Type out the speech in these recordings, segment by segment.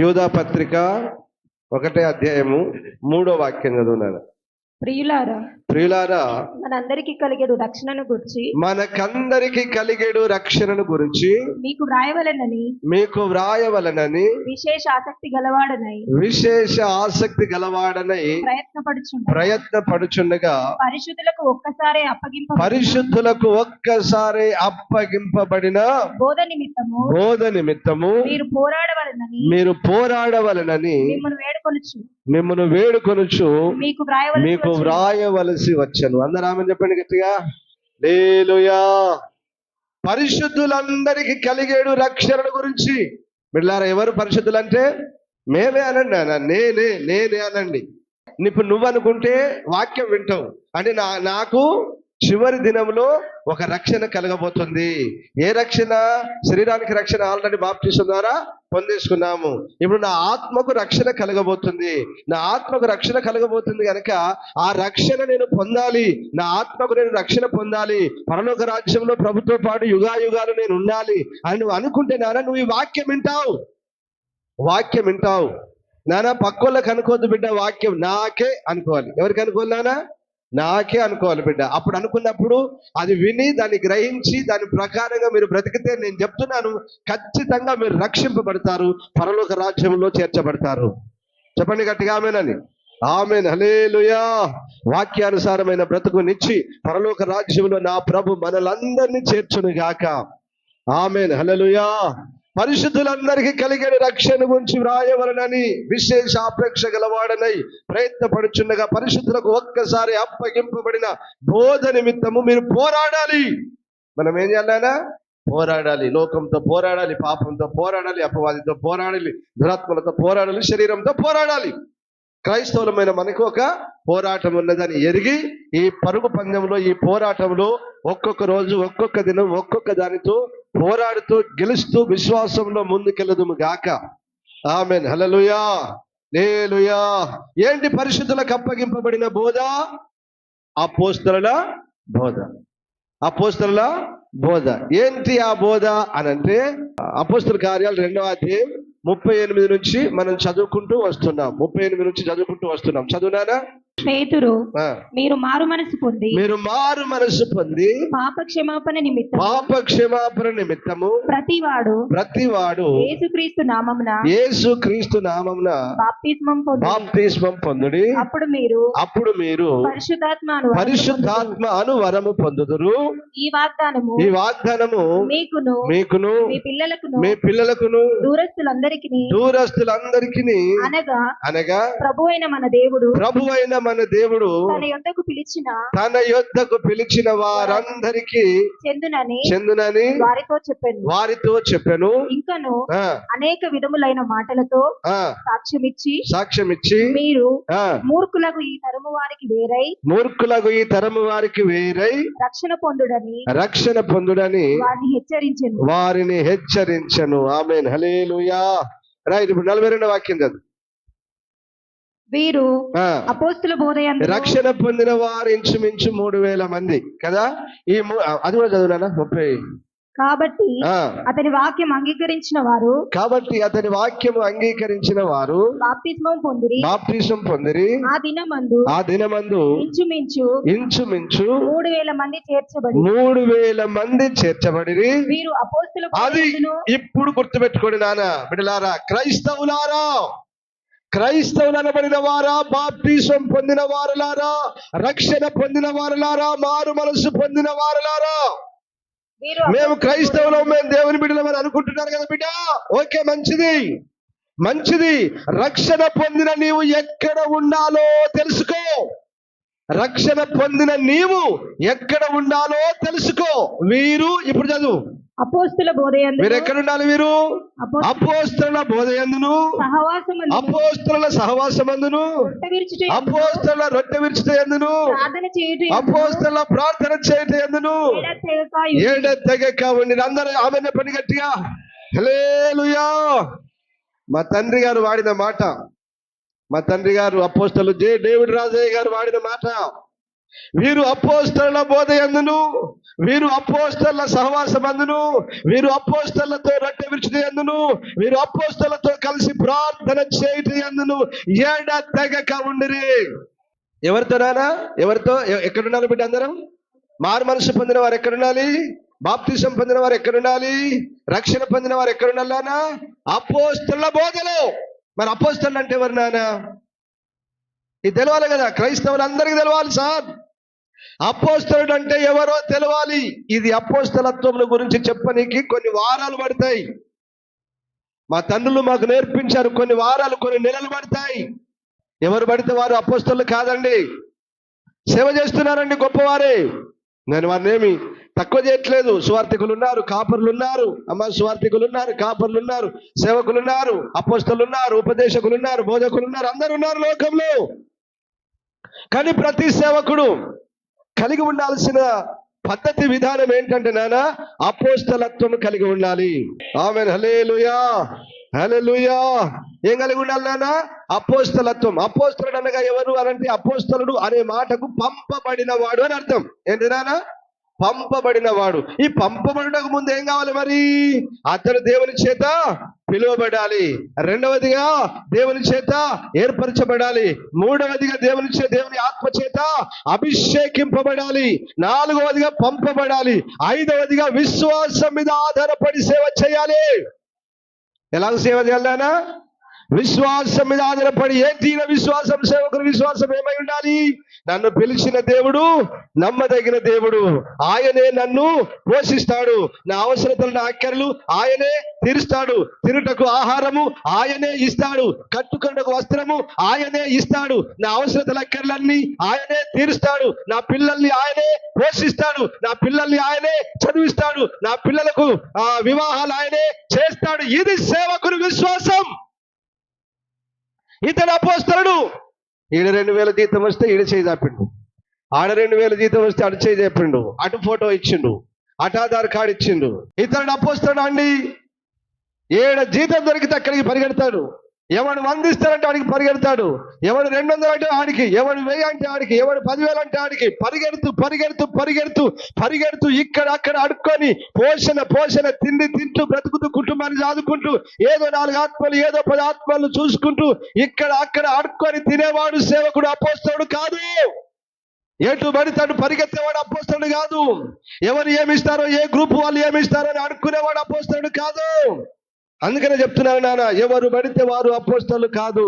యూదా పత్రిక 1వ అధ్యాయము 3వ వాక్యం చదువునాను. ప్రియులారా, మనందరికీ కలిగేడు రక్షణను గురించి మనకందరికి కలిగేడు రక్షణను గురించి మీకు వ్రాయవలనని విశేష ఆసక్తి గలవాడనై ప్రయత్నపడుచుండగా పరిశుద్ధులకు ఒక్కసారి అప్పగింపబడిన బోధ నిమిత్తము మీరు పోరాడవలనని మిమ్మల్ని వేడుకొనుచు మీకు వ్రాయవలసి వచ్చాను. అందరూ ఆమె చెప్పండి గట్టిగా. హల్లెలూయా. పరిశుద్ధులందరికీ కలిగేడు రక్షణ గురించి. బిడ్డలారా, ఎవరు పరిశుద్ధులు అంటే మేమే అనండి, నేనే అనండి. ఇప్పుడు నువ్వు అనుకుంటే వాక్యం వింటావు అంటే నాకు చివరి దినంలో ఒక రక్షణ కలగబోతుంది. ఏ రక్షణ? శరీరానికి రక్షణ ఆల్రెడీ బాప్టిజం ద్వారా పొందేసుకున్నాము. ఇప్పుడు నా ఆత్మకు రక్షణ కలగబోతుంది. నా ఆత్మకు రక్షణ కలగబోతుంది కనుక ఆ రక్షణ నేను పొందాలి. నా ఆత్మకు నేను రక్షణ పొందాలి. పరలోక రాజ్యంలో ప్రభుత్వ పాటు యుగాలు నేను ఉండాలి అని నువ్వు అనుకుంటే నువ్వు ఈ వాక్యం వింటావు. నానా పక్కోళ్ళకి అనుకోవద్దు బిడ్డ. వాక్యం నాకే అనుకోవాలి. ఎవరికి అనుకోవాలి నానా? నాకే అనుకోవాలి బిడ్డ. అప్పుడు అనుకున్నప్పుడు అది విని దాన్ని గ్రహించి దాని ప్రకారంగా మీరు బ్రతికితే నేను చెప్తున్నాను, ఖచ్చితంగా మీరు రక్షింపబడతారు, పరలోక రాజ్యంలో చేర్చబడతారు. చెప్పండి గట్టిగా ఆమేనని. ఆమేన్. హల్లెలూయా. వాక్యానుసారమైన బ్రతుకునిచ్చి పరలోక రాజ్యంలో నా ప్రభు మనలందరినీ చేర్చును గాక. ఆమేన్. హల్లెలూయా. పరిశుద్ధులందరికీ కలిగే రక్షణ గురించి వ్రాయవలనని విశేష ఆపేక్ష గలవాడనై ప్రయత్నపడుచుండగా పరిశుద్ధులకు ఒక్కసారి అప్పగింపబడిన బోధ నిమిత్తము మీరు పోరాడాలి. మనం ఏం చేయాలన్నా? పోరాడాలి. లోకంతో పోరాడాలి, పాపంతో పోరాడాలి, అపవాదితో పోరాడాలి, దురాత్మలతో పోరాడాలి, శరీరంతో పోరాడాలి. క్రైస్తవులమైన మనకు ఒక పోరాటం ఉన్నదని ఎరిగి ఈ పరుగు పందెంలో, ఈ పోరాటంలో ఒక్కొక్క రోజు, ఒక్కొక్క దినం, ఒక్కొక్క దానితో పోరాడుతూ గెలుస్తూ విశ్వాసంలో ముందుకెళ్ళదుము గాక. ఆమేన్. హల్లెలూయా. హల్లెలూయా. ఏంటి పరిశుద్ధులకు అప్పగింపబడిన బోధ? అపోస్తలుల బోధ. అపోస్తలుల బోధ. ఏంటి ఆ బోధ అనంటే అపోస్తల కార్యాలు 2వ అధ్యాయం 38 నుంచి మనం చదువుకుంటూ వస్తున్నాం. 38 నుంచి చదువుకుంటూ వస్తున్నాం. చదువునానా? పేతురు, మీరు మారు మనసు పొంది పాప క్షమాపణ నిమిత్తము ప్రతివాడు యేసుక్రీస్తు నామమున బాప్తిస్మం పొందుడి. అప్పుడు మీరు పరిశుద్ధాత్మ అను వరము పొందుదురు. ఈ వాగ్దానము మీకును మీ పిల్లలకును దూరస్తులందరికీ అనగా ప్రభువైన మన దేవుడు తన యొద్దకు పిలిచిన వారందరికీ చెందునని వారితో చెప్పెను. ఇంకను అనేక విధములైన మాటలతో సాక్ష్యమిచ్చి మీరు మూర్ఖులకు ఈ తరము వారికి వేరై రక్షణ పొందుడని వారిని హెచ్చరించెను. ఆమేన్. హల్లెలూయా. రైట్. ఇప్పుడు 42వ వాక్యం చదువు. వీరు అపోస్తల బోధయందు రక్షణ పొందిన వారు ఇంచుమించు 3000 మంది కదా. అది కూడా చదువునా? 30. కాబట్టి అతని వాక్యం అంగీకరించిన వారు బాప్తిస్మం పొందిరి. ఆ దినమందు ఇంచుమించు 3000 మంది చేర్చబడిరి. అది ఇప్పుడు గుర్తుపెట్టుకోండి నాన్న బిడ్డలారా, క్రైస్తవులనబడిన వారా, బాప్తిస్మం పొందిన వారులారా, రక్షణ పొందిన వారులారా, మారు మనసు పొందిన వారులారా, మేము క్రైస్తవులం, మేము దేవుని బిడ్డలమని అనుకుంటున్నారు కదా బిడ్డ. ఓకే, మంచిది. రక్షణ పొందిన నీవు ఎక్కడ ఉండాలో తెలుసుకో. రక్షణ పొందిన నీవు ఎక్కడ ఉండాలో తెలుసుకో. వీరు ఇప్పుడు చదువు. అపోస్తల బోధయందు మీరు ఎక్కడ ఉండాలి? వీరు అపోస్తల బోధయందును, అపోస్తల సహవాసమందును, అపోస్తల రొట్టె విరుచుటయందును, అపోస్తల ప్రార్థన చేయుటయందును ఎడతెగక ఉండి. అందరూ ఆమెను పని గట్టిగా. హల్లెలూయా. మా తండ్రి గారు వాడిన మాట, మా తండ్రి గారు అపోస్తలు డేవిడ్ రాజయ్య గారు వాడిన మాట, వీరు అపోస్తలుల బోధ యందును, వీరు అపోస్తలుల సహవాసమందును, వీరు అపోస్తలులతో రొట్టె విరుచుట యందును, వీరు అపోస్తలులతో కలిసి ప్రార్థన చేయుట యందును ఎడతెగక ఉండిరి. ఎవరితో నానా? ఎవరితో? ఎక్కడున్నారు బిడ్డ అందరం? మారు మనసు పొందిన వారు ఎక్కడుండాలి? బాప్తిసం పొందిన వారు ఎక్కడుండాలి? రక్షణ పొందిన వారు ఎక్కడుండాలి నానా? అపోస్తలుల బోధలో. మరి అపోస్తలు అంటే ఎవరు నానా? ఇది తెలవాలి కదా, క్రైస్తవులందరికీ తెలవాలి సార్. అపోస్తలుడు అంటే ఎవరో తెలవాలి. ఇది అపోస్తలత్వం గురించి చెప్పనీకి కొన్ని వారాలు పడతాయి. మా తండ్రులు మాకు నేర్పించారు. కొన్ని వారాలు, కొన్ని నెలలు పడతాయి. ఎవరు పడితే వారు అపోస్తలు కాదండి. సేవ చేస్తున్నారండి గొప్పవారే. నేను వారినేమి తక్కువ చేయట్లేదు. సువార్థికులు ఉన్నారు, కాపర్లు ఉన్నారు, అమ్మ సువార్థికులు ఉన్నారు, కాపర్లు ఉన్నారు, సేవకులు ఉన్నారు, అపోస్తలు ఉన్నారు, ఉపదేశకులు ఉన్నారు, బోధకులు ఉన్నారు, అందరు ఉన్నారు లోకంలో. కానీ ప్రతి సేవకుడు కలిగి ఉండాల్సిన పద్ధతి విధానం ఏంటంటే నాన్న, అపోస్తలత్వం కలిగి ఉండాలి. ఆమేన్, హల్లెలూయా, హల్లెలూయా. ఏం కలిగి ఉండాలి నాన్న? అపోస్తలత్వం. అపోస్తలుడు అనగా ఎవరు అనంటే, అపోస్తలుడు అనే మాటకు పంపబడిన వాడు అని అర్థం. ఏంటి నాన్న? పంపబడిన వాడు. ఈ పంపబడకు ముందు ఏం కావాలి మరి? అతడు దేవుని చేత పిలువబడాలి. రెండవదిగా దేవుని చేత ఏర్పరచబడాలి. మూడవదిగా దేవుని ఆత్మ చేత అభిషేకింపబడాలి. నాలుగవదిగా పంపబడాలి. ఐదవదిగా విశ్వాసం మీద ఆధారపడి సేవ చేయాలి. ఎలాగ సేవ చేయాలన్నా? విశ్వాసం మీద ఆధారపడి. ఏంటి విశ్వాసం? సేవకుని విశ్వాసం ఏమై ఉండాలి? నన్ను పిలిచిన దేవుడు నమ్మదగిన దేవుడు. ఆయనే నన్ను పోషిస్తాడు. నా అవసరతలు, నా అక్కర్లు ఆయనే తీరుస్తాడు. తిరుటకు ఆహారము ఆయనే ఇస్తాడు. కట్టుకున్నకు వస్త్రము ఆయనే ఇస్తాడు. నా అవసరతల అక్కర్లన్నీ ఆయనే తీరుస్తాడు. నా పిల్లల్ని ఆయనే పోషిస్తాడు. నా పిల్లల్ని ఆయనే చదివిస్తాడు. నా పిల్లలకు వివాహాలు ఆయనే చేస్తాడు. ఇది సేవకుని విశ్వాసం. ఇతడు అపోస్తలుడు. ఈడ 2000 జీతం వస్తే ఈడ చేయి చాపిండు, ఆడ 2000 జీతం వస్తే అటు చేయి చాపిండు, అటు ఫోటో ఇచ్చిండు, అటు ఆధార్ కార్డు ఇచ్చిండు. ఇతడు అపోస్తలుడు అండి. ఏడ జీతం దొరికితే అక్కడికి పరిగెడతాడు. ఎవడు 100 ఇస్తారంటే ఆడికి పరిగెడతాడు. ఎవడు 200 అంటే ఆడికి, ఎవడు 1000 అంటే ఆడికి, ఎవడు 10,000 అంటే ఆడికి. పరిగెడుతూ పరిగెడుతూ పరిగెడుతూ పరిగెడుతూ ఇక్కడ అక్కడ అడుక్కొని పోషణ తిండి తింటూ బ్రతుకుతూ కుటుంబాన్ని చదువుకుంటూ ఏదో 4 ఆత్మలు, ఏదో 10 ఆత్మలు చూసుకుంటూ ఇక్కడ అక్కడ అడుక్కొని తినేవాడు సేవకుడు అపోస్తలుడు కాదు. ఎటు పడితే పరిగెత్తేవాడు అపోస్తలుడు కాదు. ఎవరు ఏమిస్తారో, ఏ గ్రూప్ వాళ్ళు ఏమిస్తారో అని అడుక్కునేవాడు అపోస్తలుడు కాదు. అందుకనే చెప్తున్నాను నాన్న, ఎవరు పడితే వారు అపోస్తలులు కాదు.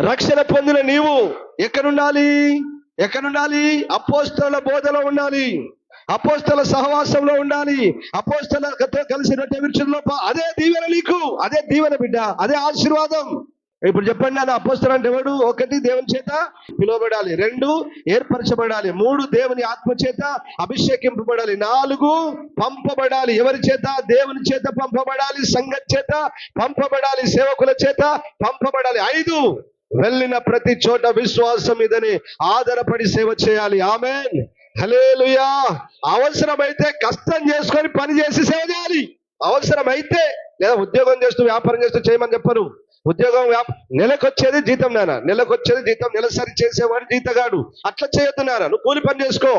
రక్షణ పొందిన నీవు ఎక్కడుండాలి? అపోస్తలుల బోధలో ఉండాలి. అపోస్తలుల సహవాసంలో ఉండాలి. అపోస్తలులతో కలిసి రొట్టె విరుచుటలో అదే దీవెన నీకు, అదే దీవెన బిడ్డ, అదే ఆశీర్వాదం. ఇప్పుడు చెప్పండి నాన్న, అపోస్తలుడు అంటే ఎవడు? 1 దేవుని చేత పిలువబడాలి, 2 ఏర్పరచబడాలి, 3 దేవుని ఆత్మ చేత అభిషేకింపబడాలి, 4 పంపబడాలి. ఎవరి చేత? దేవుని చేత పంపబడాలి, సంఘం చేత పంపబడాలి, సేవకుల చేత పంపబడాలి. 5 వెళ్ళిన ప్రతి చోట విశ్వాసం మీదనే ఆధారపడి సేవ చేయాలి. ఆమేన్, హల్లెలూయా. అవసరమైతే కష్టం చేసుకొని పని చేసి సేవ చేయాలి. అవసరమైతే, లేదా ఉద్యోగం చేస్తూ వ్యాపారం చేస్తూ చేయమని చెప్పరు. ఉద్యోగం నెలకొచ్చేది జీతం నాన్న, నెలకొచ్చేది జీతం, నెలసరి చేసేవాడు జీతగాడు. అట్లా చేయొద్దు నాన్న, నువ్వు కూలి పని చేసుకో.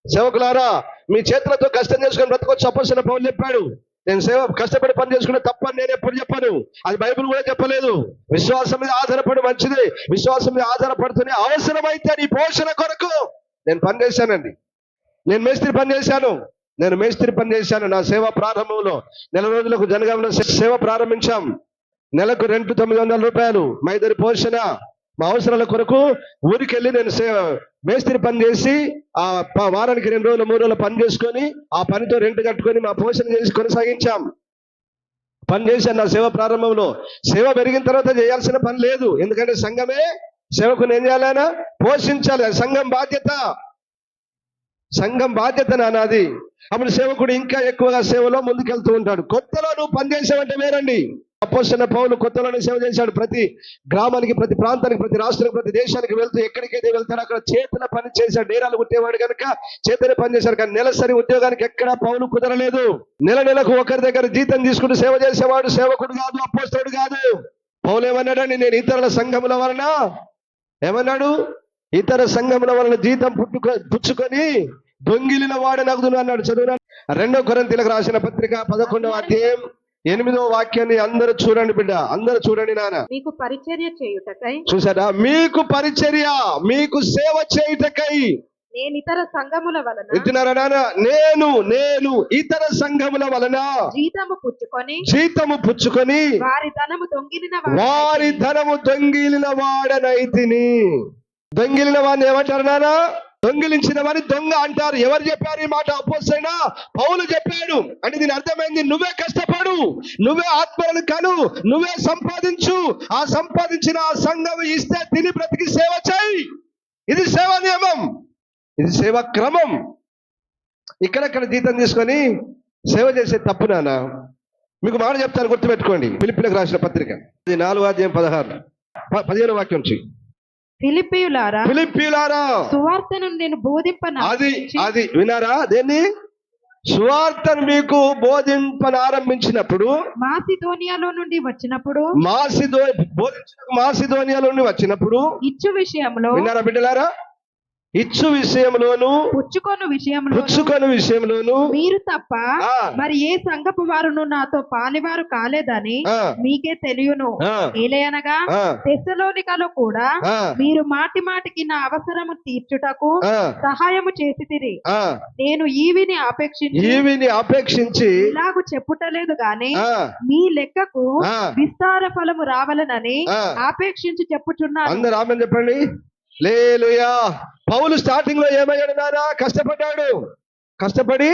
సేవకులారా, మీ చేతులతో కష్టం చేసుకొని బ్రతకొచ్చు. అపోస్తలుడైన పౌలు చెప్పాడు, నేను కష్టపడి పని చేసుకునే తప్పని నేను ఎప్పుడు చెప్పను. అది బైబిల్ కూడా చెప్పలేదు. విశ్వాసం మీద ఆధారపడి మంచిది. విశ్వాసం మీద ఆధారపడుతూనే అవసరమైతే నీ పోషణ కొరకు నేను పని చేశానండి. నేను మేస్త్రి పని చేశాను. నా సేవ ప్రారంభంలో 4 రోజులకు జనగాంలో సేవ ప్రారంభించాం. నెలకు రెంట్ $900. మా ఇద్దరి పోషణ, మా అవసరాల కొరకు ఊరికెళ్ళి నేను మేస్త్రి పని చేసి ఆ వారానికి 2 రోజులు 3 రోజులు పని చేసుకొని ఆ పనితో రెంట్ కట్టుకొని మా పోషణ చేసి కొనసాగించాం. పని చేశాను నా సేవ ప్రారంభంలో. సేవ పెరిగిన తర్వాత చేయాల్సిన పని లేదు. ఎందుకంటే సంఘమే సేవకుని ఏం చేయాలన్నా? పోషించాలి. సంఘం బాధ్యత నాది. అప్పుడు సేవకుడు ఇంకా ఎక్కువగా సేవలో ముందుకెళ్తూ ఉంటాడు. కొత్తలో నువ్వు పని చేసావంటే వేరండి. అపోస్తలుడైన పౌలు కొత్తలోనే సేవ చేశాడు. ప్రతి గ్రామానికి, ప్రతి ప్రాంతానికి, ప్రతి రాష్ట్రానికి, ప్రతి దేశానికి వెళ్తూ ఎక్కడికైతే వెళ్తాడో అక్కడ చేతుల పని చేశాడు. డేరాలు కుట్టేవాడు కనుక చేతుల పని చేశాడు. కానీ నెలసరి ఉద్యోగానికి ఎక్కడా పౌలు కుదరలేదు. నెలకు ఒకరి దగ్గర జీతం తీసుకుంటూ సేవ చేసేవాడు సేవకుడు కాదు, అపోస్తలుడు కాదు. పౌలు ఏమన్నాడండి? నేను ఇతరుల సంఘముల వలన ఏమన్నాడు? ఇతర సంఘముల వలన జీతం పుచ్చుకొని దొంగిలిన వాడనగుదును అన్నాడు. చదువునా 2 కొరింథీయులకు రాసిన పత్రిక 11వ అధ్యాయం 8వ వాక్యాన్ని అందరూ చూడండి బిడ్డ, అందరూ చూడండి నాన్న. మీకు పరిచర్య చేయుటకై, చూసారా, మీకు పరిచర్య, మీకు సేవ చేయుటకై. నేను ఇతర సంఘముల వలన వింటున్నారా నాన్న? నేను ఇతర సంఘముల వలన జీతము పుచ్చుకొని వారి ధనము దొంగిలిన వాడనైతిని. దొంగిలిన వాడిని ఏమంటారు నాన్న? దొంగిలించిన వారిని దొంగ అంటారు. ఎవరు చెప్పారు ఈ మాట? అపోస్తలుడైన పౌలు చెప్పాడు. అంటే దీని అర్థమైంది, నువ్వే కష్టపడు, నువ్వే ఆత్మలను కను, నువ్వే సంపాదించు, ఆ సంపాదించిన ఆ సంఘం ఇస్తే తిని బ్రతికి సేవ చేయి. ఇది సేవా నియమం, ఇది సేవా క్రమం. ఇక్కడక్కడ జీతం తీసుకొని సేవ చేసే తప్పు నాన్న. మీకు మాట చెప్తాను, గుర్తుపెట్టుకోండి. ఫిలిప్పీయులకు రాసిన పత్రిక 4వ అధ్యాయం 15వ వాక్యం నుంచి. ఫిలిప్పీయులారా సువార్తను నేను బోధింపను. అది వినారా? దేన్ని? సువార్తను మీకు బోధింపనారంభించినప్పుడు, మాసిదోనియాలో నుండి వచ్చినప్పుడు, మాసిదోనియాలో నుండి వచ్చినప్పుడు ఇచ్చు విషయంలో, విన్నారా బిడ్డలారా? ఇచ్చు విషయంలోను పుచ్చుకొను విషయంలోను మీరు తప్ప మరి ఏ సంఘపు వారును నాతో పాలివారు కాలేదని మీకే తెలియను. ఏలయనగా తెస్సలోనికలో కూడా మీరు మాటి మాటికి నా అవసరము తీర్చుటకు సహాయము చేసితిరి. నేను ఈవిని అపేక్షించి ఇలాగు చెప్పుటలేదు గాని మీ లెక్కకు విస్తార ఫలము రావాలనని ఆపేక్షించి చెప్పుచున్నాను. అందరూ ఆమేన్ చెప్పండి. హల్లెలూయా. పౌలు స్టార్టింగ్ లో ఏమయ్యాడు నాన్న? కష్టపడి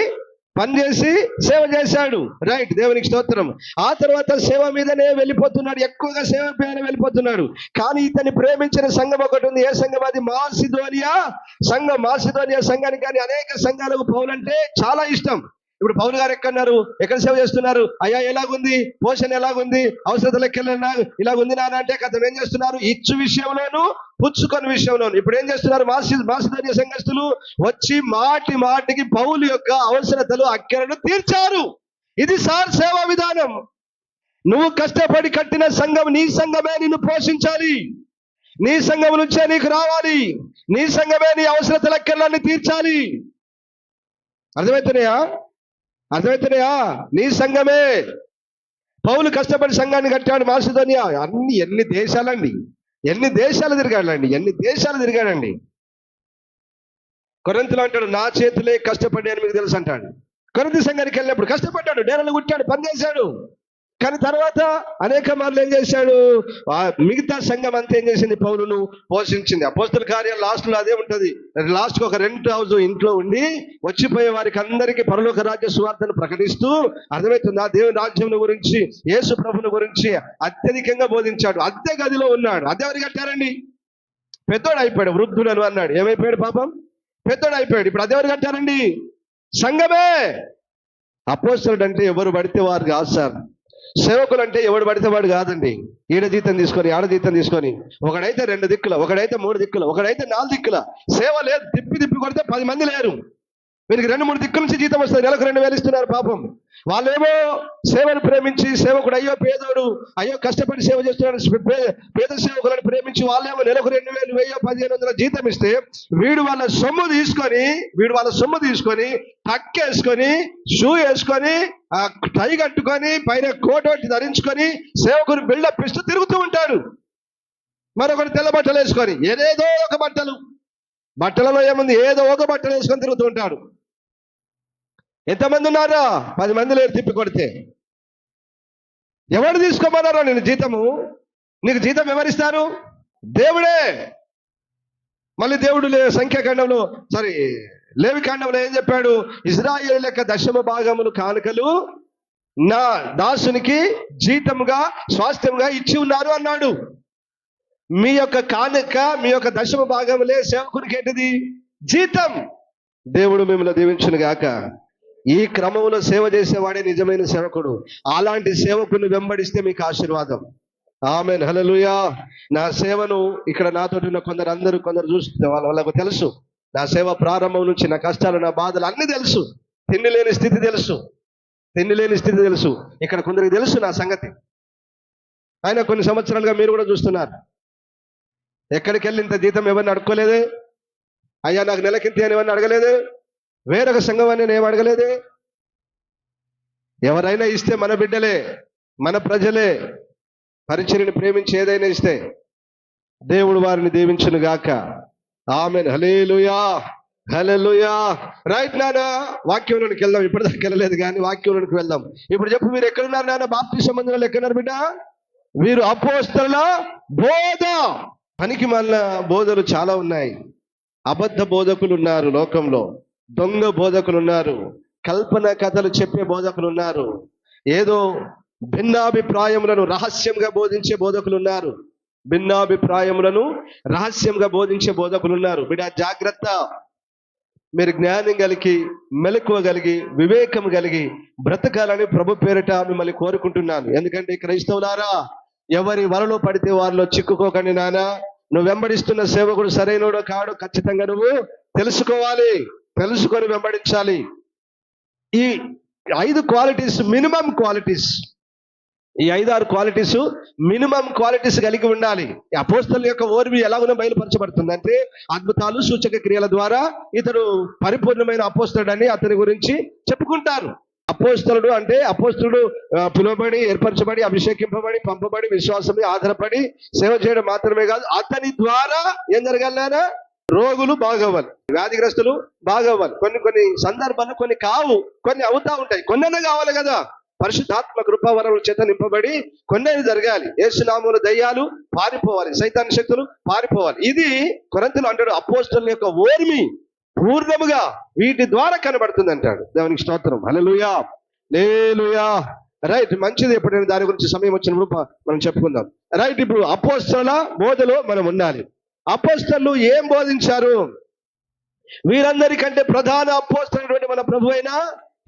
పనిచేసి సేవ చేశాడు. రైట్, దేవునికి స్తోత్రం. ఆ తర్వాత సేవ మీదనే వెళ్ళిపోతున్నాడు, ఎక్కువగా సేవ పైన వెళ్ళిపోతున్నాడు. కానీ ఇతన్ని ప్రేమించిన సంఘం ఒకటి ఉంది. ఏ సంఘం అది? మాసిదోనియా సంఘం. మాసిదోనియా సంఘానికి కానీ అనేక సంఘాలకు పౌలు అంటే చాలా ఇష్టం. ఇప్పుడు పౌలు గారు ఎక్కడ సేవ చేస్తున్నారు? అయ్యా ఎలాగుంది, పోషణ ఎలాగుంది, అవసరతలకు ఇలాగుంది నాన్న అంటే కథ ఏం చేస్తున్నారు? ఇచ్చు విషయంలోను పుచ్చుకొని విషయంలోను. ఇప్పుడు ఏం చేస్తున్నారు? మాసిదోనియా సంఘస్థులు వచ్చి మాటికి పౌలు యొక్క అవసరతలు అక్కరను తీర్చారు. ఇది సేవా విధానం. నువ్వు కష్టపడి కట్టిన సంఘం నీ సంఘమే నిన్ను పోషించాలి, నీ సంఘం నుంచే నీకు రావాలి, నీ సంఘమే నీ అవసరతల అక్కర్లన్నీ తీర్చాలి. అర్థమవుతున్నాయా? నీ సంఘమే. పౌలు కష్టపడి సంఘాన్ని కట్టాడు మాసిదోనియా. ఎన్ని దేశాలు తిరిగాడండి. కొరింథీలో అంటాడు, నా చేతులే కష్టపడి అని మీకు తెలుసు అంటాడు. కొరింథీ సంఘానికి వెళ్ళినప్పుడు కష్టపడ్డాడు, డేరలు కుట్టాడు, పని చేశాడు. కానీ తర్వాత అనేక మార్లు ఏం చేశాడు? మిగతా సంఘం అంతా ఏం చేసింది? పౌలును పోషించింది. అపోస్తల కార్యాలు లాస్ట్ లో అదే ఉంటది. లాస్ట్ కు ఒక రెంట్ హౌస్ ఇంట్లో ఉండి వచ్చిపోయే వారికి అందరికీ పరలోక రాజ్య సువార్తను ప్రకటిస్తూ, అర్థమవుతుందా, దేవుని రాజ్యం గురించి, యేసు ప్రభుని గురించి అత్యధికంగా బోధించాడు. అద్దె గదిలో ఉన్నాడు. అద్దె ఎవరు కట్టారండి? పెద్దోడు అయిపోయాడు, వృద్ధుడను అన్నాడు. ఏమైపోయాడు పాపం? పెద్దోడు అయిపోయాడు. ఇప్పుడు అదెవరు కట్టారండి? సంఘమే. అపోస్తలుడు అంటే ఎవరు పడితే వారు కాదు సార్. సేవకులు అంటే ఎవడు పడితే వాడు కాదండి. ఈడ జీతం తీసుకొని ఆడ జీతం తీసుకొని, ఒకడైతే 2 దిక్కుల, ఒకడైతే 3 దిక్కుల, ఒకడైతే 4 దిక్కుల. సేవ లేదు, తిప్పి కొడితే 10 మంది లేరు. వీరికి 2-3 దిక్కుల నుంచి జీతం వస్తుంది. నెలకు 2,000 ఇస్తున్నారు పాపం. వాళ్ళేమో సేవను ప్రేమించి, సేవకుడు అయ్యో పేదోడు, అయ్యో కష్టపడి సేవ చేస్తున్నాడు, పేద సేవకులను ప్రేమించి వాళ్ళేమో నెలకు 2,000, 1,000, 1,500 జీతం ఇస్తే వీడు వాళ్ళ సొమ్ము తీసుకొని టక్కేసుకొని, షూ వేసుకొని, టై కట్టుకొని, పైన కోట్ ధరించుకొని సేవకుని బిల్డప్ ఇస్తూ తిరుగుతూ ఉంటాడు. మరొకటి తెల్ల బట్టలు వేసుకొని, ఏదేదో ఒక బట్టలలో ఏముంది, ఏదో ఒక బట్టలు వేసుకొని తిరుగుతూ ఉంటాడు. ఎంతమంది ఉన్నారా? 10 మంది లేరు తిప్పి కొడితే. ఎవరు తీసుకోమన్నారో నేను జీతము? నీకు జీతం ఎవరిస్తారు? దేవుడే. మళ్ళీ దేవుడు లేవి కాండంలో ఏం చెప్పాడు? ఇశ్రాయేలు యొక్క 10వ భాగములు కానుకలు నా దాసునికి జీతముగా స్వాస్థ్యముగా ఇచ్చి ఉన్నారు అన్నాడు. మీ యొక్క కానుక, మీ యొక్క 10వ భాగములే సేవకునికి ఏంటిది? జీతం. దేవుడు మిమ్మల్ని దీవించును గాక. ఈ క్రమంలో సేవ చేసేవాడే నిజమైన సేవకుడు. అలాంటి సేవకుని వెంబడిస్తే మీకు ఆశీర్వాదం. ఆమేన్, హల్లెలూయా. నా సేవను ఇక్కడ నాతోటి ఉన్న కొందరు చూస్తే వాళ్ళకు తెలుసు. నా సేవ ప్రారంభం నుంచి నా కష్టాలు, నా బాధలు అన్ని తెలుసు. తిండి లేని స్థితి తెలుసు. ఇక్కడ కొందరికి తెలుసు నా సంగతి. ఆయన కొన్ని సంవత్సరాలుగా మీరు కూడా చూస్తున్నారు. ఎక్కడికి వెళ్ళి ఇంత జీతం ఎవరిని అడుక్కోలేదే. అయ్యా నాకు నెలకింత అని ఎవరిని అడగలేదే. వేరొక సంఘం అని నేను అడగలేదే. ఎవరైనా ఇస్తే మన బిడ్డలే, మన ప్రజలే పరిచర్యని ప్రేమించి ఏదైనా ఇస్తే దేవుడు వారిని దీవించును గాక. ఆమేన్. హల్లెలూయా, హల్లెలూయా. రైట్ నాన్న, వాక్యంలోనికి వెళ్దాం. ఇప్పటిదాకా వెళ్ళలేదు కానీ వాక్యంలోనికి వెళ్దాం. ఇప్పుడు చెప్పు, మీరు ఎక్కడున్నారు నాన్న? బాప్తిస్మ మందిరంలో ఎక్కడున్నారు బిడ్డ? వీరు అపోస్తలుల బోధ. పనికి మళ్ళా బోధలు చాలా ఉన్నాయి. అబద్ధ బోధకులు ఉన్నారు లోకంలో, దొంగ బోధకులు ఉన్నారు, కల్పన కథలు చెప్పే బోధకులు ఉన్నారు, ఏదో భిన్నాభిప్రాయములను రహస్యంగా బోధించే బోధకులు ఉన్నారు, భిన్నాభిప్రాయములను రహస్యంగా బోధించే బోధకులు ఉన్నారు. బిడ్డ జాగ్రత్త. మీరు జ్ఞానం కలిగి, మెలకువ కలిగి, వివేకం కలిగి బ్రతకాలని ప్రభు పేరిట మిమ్మల్ని కోరుకుంటున్నాను. ఎందుకంటే క్రైస్తవులారా, ఎవరి వలలో పడితే వారిలో చిక్కుకోకండి నాన్న. నువ్వు వెంబడిస్తున్న సేవకుడు సరైనోడో కాడో ఖచ్చితంగా నువ్వు తెలుసుకోవాలి, తెలుసుకొని వెంబడించాలి. ఈ 5 క్వాలిటీస్ మినిమం క్వాలిటీస్, ఈ 5-6 క్వాలిటీస్ మినిమం క్వాలిటీస్ కలిగి ఉండాలి. అపోస్తలుల యొక్క ఓర్వి ఎలాగో బయలుపరచబడుతుంది అంటే, అద్భుతాలు సూచక క్రియల ద్వారా ఇతడు పరిపూర్ణమైన అపోస్తలుడని అతని గురించి చెప్పుకుంటారు. అపోస్తలుడు అంటే అపోస్తలుడు పిలువబడి, ఏర్పరచబడి, అభిషేకింపబడి, పంపబడి, విశ్వాసం ఆధారపడి సేవ చేయడం మాత్రమే కాదు, అతని ద్వారా ఏం జరగాలనా? రోగులు బాగవ్వాలి, వ్యాధిగ్రస్తులు బాగవ్వాలి. కొన్ని సందర్భాలు కొన్ని కావు, కొన్ని అవుతా ఉంటాయి. కొన్నైనా కావాలి కదా. పరిశుద్ధాత్మ కృపావరముల చేత నింపబడి కొన్నైనా జరగాలి. యేసునామములో దయ్యాలు పారిపోవాలి, సైతాన్ శక్తులు పారిపోవాలి. ఇది కొరింథీయులు అంటాడు, అపోస్తలుల యొక్క ఓర్మి పూర్ణముగా వీటి ద్వారా కనబడుతుంది అంటాడు. దేవునికి స్తోత్రం. హల్లెలూయా, హల్లెలూయా. రైట్, మంచిది. ఎప్పుడైనా దాని గురించి సమయం వచ్చినప్పుడు మనం చెప్పుకుందాం. రైట్, ఇప్పుడు అపోస్తలుల బోధలో మనం ఉండాలి. అపోస్తలులు ఏం బోధించారు? వీరందరికంటే ప్రధాన అపోస్తలుడు మన ప్రభు అయిన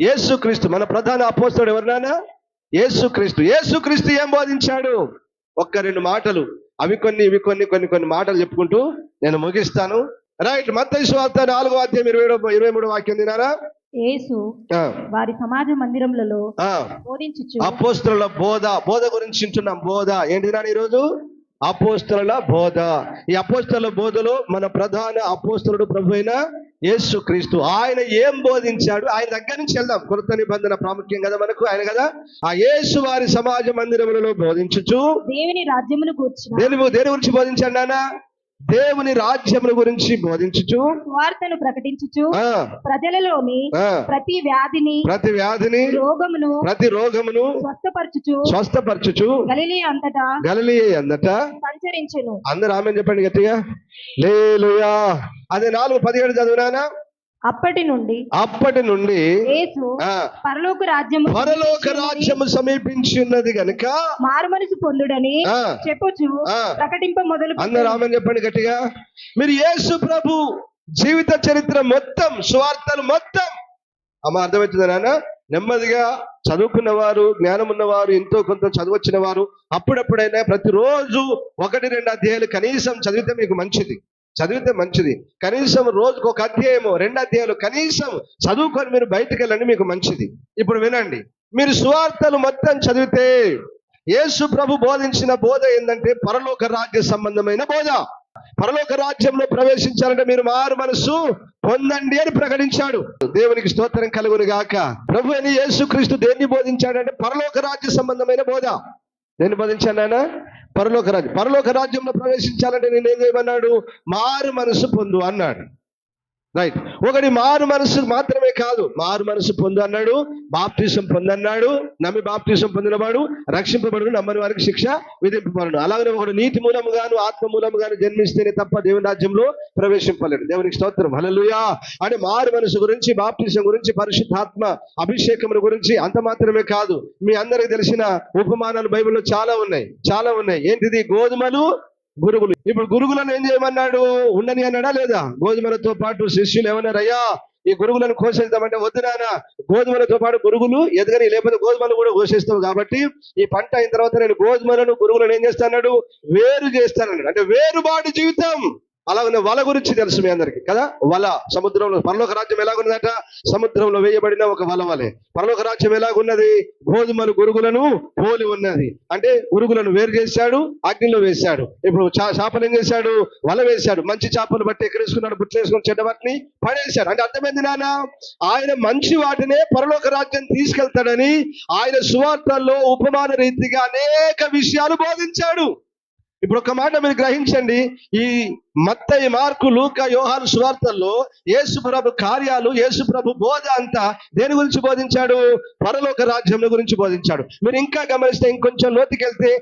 యేసుక్రీస్తు. మన ప్రధాన అపోస్తలుడు ఎవరినానా? యేసుక్రీస్తు. యేసుక్రీస్తు ఏం బోధించాడు? 1-2 మాటలు, అవి కొన్ని ఇవి కొన్ని మాటలు చెప్పుకుంటూ నేను ముగిస్తాను. రైట్, మత్తయి సువార్త 4వ అధ్యాయం 23వ వాక్యం వినారా? యేసు వారి సమాజ మందిరములలో బోధించుచు. అపోస్తలుల బోధ గురించి వింటున్నాం. బోధ ఏంటిదా ఈరోజు? అపోస్తలుల బోధ. ఈ అపోస్తలుల బోధలో మన ప్రధాన అపోస్తలుడు ప్రభు అయిన యేసుక్రీస్తు. ఆయన ఏం బోధించాడు? ఆయన దగ్గర నుంచి వెళ్దాం. కొత్త నిబంధన ప్రాముఖ్యం కదా మనకు, ఆయన కదా. ఆ యేసు వారి సమాజ మందిరములలో బోధించుచు దేవుని రాజ్యమును గూర్చి. దేని గురించి బోధించాడు నాన్న? దేవుని రాజ్యముల గురించి బోధించుచు, వార్తను ప్రకటించుచు, ప్రజలలోని ప్రతి వ్యాధిని ప్రతి రోగమును స్వస్థపరచుచు గలిలయ అంతటా సంచరించెను. అందరూ ఆమేన్ చెప్పండి గట్టిగా. హల్లెలూయా. అదే 4:17 చదువునానా? అప్పటి నుండి యేసు పరలోక రాజ్యము సమీపించి ఉన్నది గనుక మారు మనసు పొందుడని చెప్పుచు ప్రకటింప మొదలు. అందరూ ఆమేన్ చెప్పండి గట్టిగా. మీరు యేసు ప్రభు జీవిత చరిత్ర మొత్తం, సువార్తలు మొత్తం అమ్మ అర్థమవుతుందా నాన్న? నెమ్మదిగా చదువుకున్న వారు, జ్ఞానం ఉన్నవారు, ఎంతో కొంత చదువచ్చిన వారు అప్పుడప్పుడైనా ప్రతిరోజు 1-2 అధ్యాయాలు కనీసం చదివితే మీకు మంచిది. కనీసం రోజుకు 1 అధ్యాయము, 2 అధ్యాయాలు కనీసం చదువుకొని మీరు బయటకు వెళ్ళండి, మీకు మంచిది. ఇప్పుడు వినండి, మీరు సువార్తలు మొత్తం చదివితే యేసు ప్రభు బోధించిన బోధ ఏంటంటే పరలోక రాజ్య సంబంధమైన బోధ. పరలోక రాజ్యంలో ప్రవేశించాలంటే మీరు మారు మనసు పొందండి అని ప్రకటించాడు. దేవునికి స్తోత్రం కలుగును గాక. ప్రభు అని యేసుక్రీస్తు దేన్ని బోధించాడంటే పరలోక రాజ్య సంబంధమైన బోధ. దేన్ని బోధించాను నాన్న? పరలోక రాజ్యంలో ప్రవేశించాలంటే నేను ఏం చేయమన్నాడు? మారు మనసు పొందు అన్నాడు. రైట్, ఒకటి మారు మనసు మాత్రమే కాదు, మారు మనసు పొందు అన్నాడు, బాప్తిసం పొందన్నాడు. నమ్మి బాప్తిసం పొందినవాడు రక్షింపబడును, నమ్మని వారికి శిక్ష విధింపబడును. అలాగే ఒకడు నీతి మూలముగాను ఆత్మ మూలముగాను జన్మిస్తేనే తప్ప దేవుని రాజ్యంలో ప్రవేశింపలేడు. దేవునికి స్తోత్రం. హల్లెలూయా. అంటే మారు మనసు గురించి, బాప్తిసం గురించి, పరిశుద్ధాత్మ అభిషేకముల గురించి అంత మాత్రమే కాదు. మీ అందరికి తెలిసిన ఉపమానాలు బైబిల్లో చాలా ఉన్నాయి. ఏంటిది? గోధుమలు, గురుగులు. ఇప్పుడు గురుగులను ఏం చేయమన్నాడు? ఉండని అన్నాడా లేదా? గోధుమలతో పాటు శిష్యులు ఏమన్నారు? అయ్యా ఈ గురుగులను కోసేద్దామంటే వద్దు నాన్న, గోధుమలతో పాటు గురుగులు ఎదగని, లేకపోతే గోధుమలు కూడా కోసేస్తావు కాబట్టి ఈ పంట అయిన తర్వాత నేను గోధుమలను, గురుగులను ఏం చేస్తాడు? వేరు చేస్తానన్నాడు. అంటే వేరుబాటు జీవితం. అలాగనే వల గురించి తెలుసు మీ అందరికి కదా. వల సముద్రంలో, పరలోక రాజ్యం ఎలాగున్నదట? సముద్రంలో వేయబడిన ఒక వల వలె. పరలోక రాజ్యం ఎలాగున్నది? గోధుమలు గురుగులను పోలి ఉన్నది. అంటే గురుగులను వేరు చేశాడు, అగ్నిలో వేశాడు. ఇప్పుడు చేపలు ఏం చేశాడు? వల వేశాడు. మంచి చేపలు బట్టి ఎక్కడేసుకున్నాడు? బుట్లు వేసుకుని చెడ్డ వాటిని పడేశాడు. అంటే అర్థమైంది నాన్న, ఆయన మంచి వాటినే పరలోక రాజ్యం తీసుకెళ్తాడని ఆయన సువార్తల్లో ఉపమాన రీతిగా అనేక విషయాలు బోధించాడు. ఇప్పుడు ఒక మాట మీరు గ్రహించండి. ఈ మత్తయి, మార్కు, లూకా, యోహాను సువార్తల్లో యేసు ప్రభు కార్యాలు, యేసు ప్రభు బోధ అంతా దేని గురించి బోధించాడు? పరలోక రాజ్యం గురించి బోధించాడు. మీరు ఇంకా గమనిస్తే, ఇంకొంచెం లోతుకెళ్తే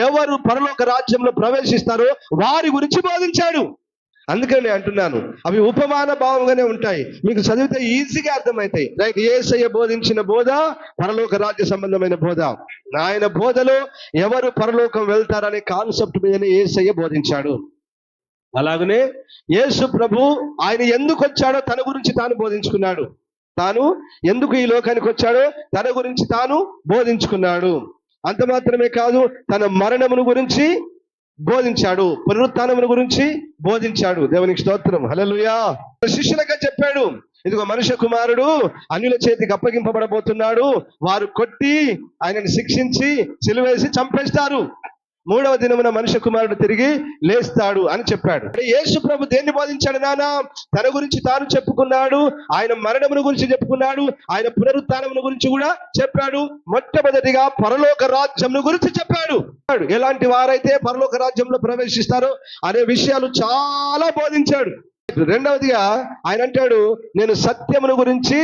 ఎవరు పరలోక రాజ్యంలో ప్రవేశిస్తారో వారి గురించి బోధించాడు. అందుకని నేను అంటున్నాను, అవి ఉపమాన భావంగానే ఉంటాయి, మీకు చదివితే ఈజీగా అర్థమవుతాయి. రైట్. యేసయ్య బోధించిన బోధ పరలోక రాజ్య సంబంధమైన బోధ. ఆయన బోధలో ఎవరు పరలోకం వెళ్తారనే కాన్సెప్ట్ మీదనే యేసయ్య బోధించాడు. అలాగనే యేసు ప్రభు ఆయన ఎందుకు వచ్చాడో తన గురించి తాను బోధించుకున్నాడు. తాను ఎందుకు ఈ లోకానికి వచ్చాడో తన గురించి తాను బోధించుకున్నాడు. అంత మాత్రమే కాదు, తన మరణమును గురించి బోధించాడు, పునరుత్థానమును గురించి బోధించాడు. దేవునికి స్తోత్రం, హల్లెలూయా. శిష్యులుగా చెప్పాడు, ఇదిగో మనుష్య కుమారుడు అన్యుల చేతికి అప్పగింపబడబోతున్నాడు, వారు కొట్టి ఆయనని శిక్షించి సిలువేసి చంపేస్తారు, మూడవ దినమున మనుష్య కుమారుడు తిరిగి లేస్తాడు అని చెప్పాడు. యేసు ప్రభు దేన్ని బోధించాడు నాన్న? తన గురించి తాను చెప్పుకున్నాడు, ఆయన మరణమును గురించి చెప్పుకున్నాడు, ఆయన పునరుత్థానమును గురించి కూడా చెప్పాడు. మొట్టమొదటిగా పరలోక రాజ్యమును గురించి చెప్పాడు. ఎలాంటి వారైతే పరలోక రాజ్యంలో ప్రవేశిస్తారో అనే విషయాలు చాలా బోధించాడు. రెండవదిగా ఆయన అంటాడు, నేను సత్యమును గురించి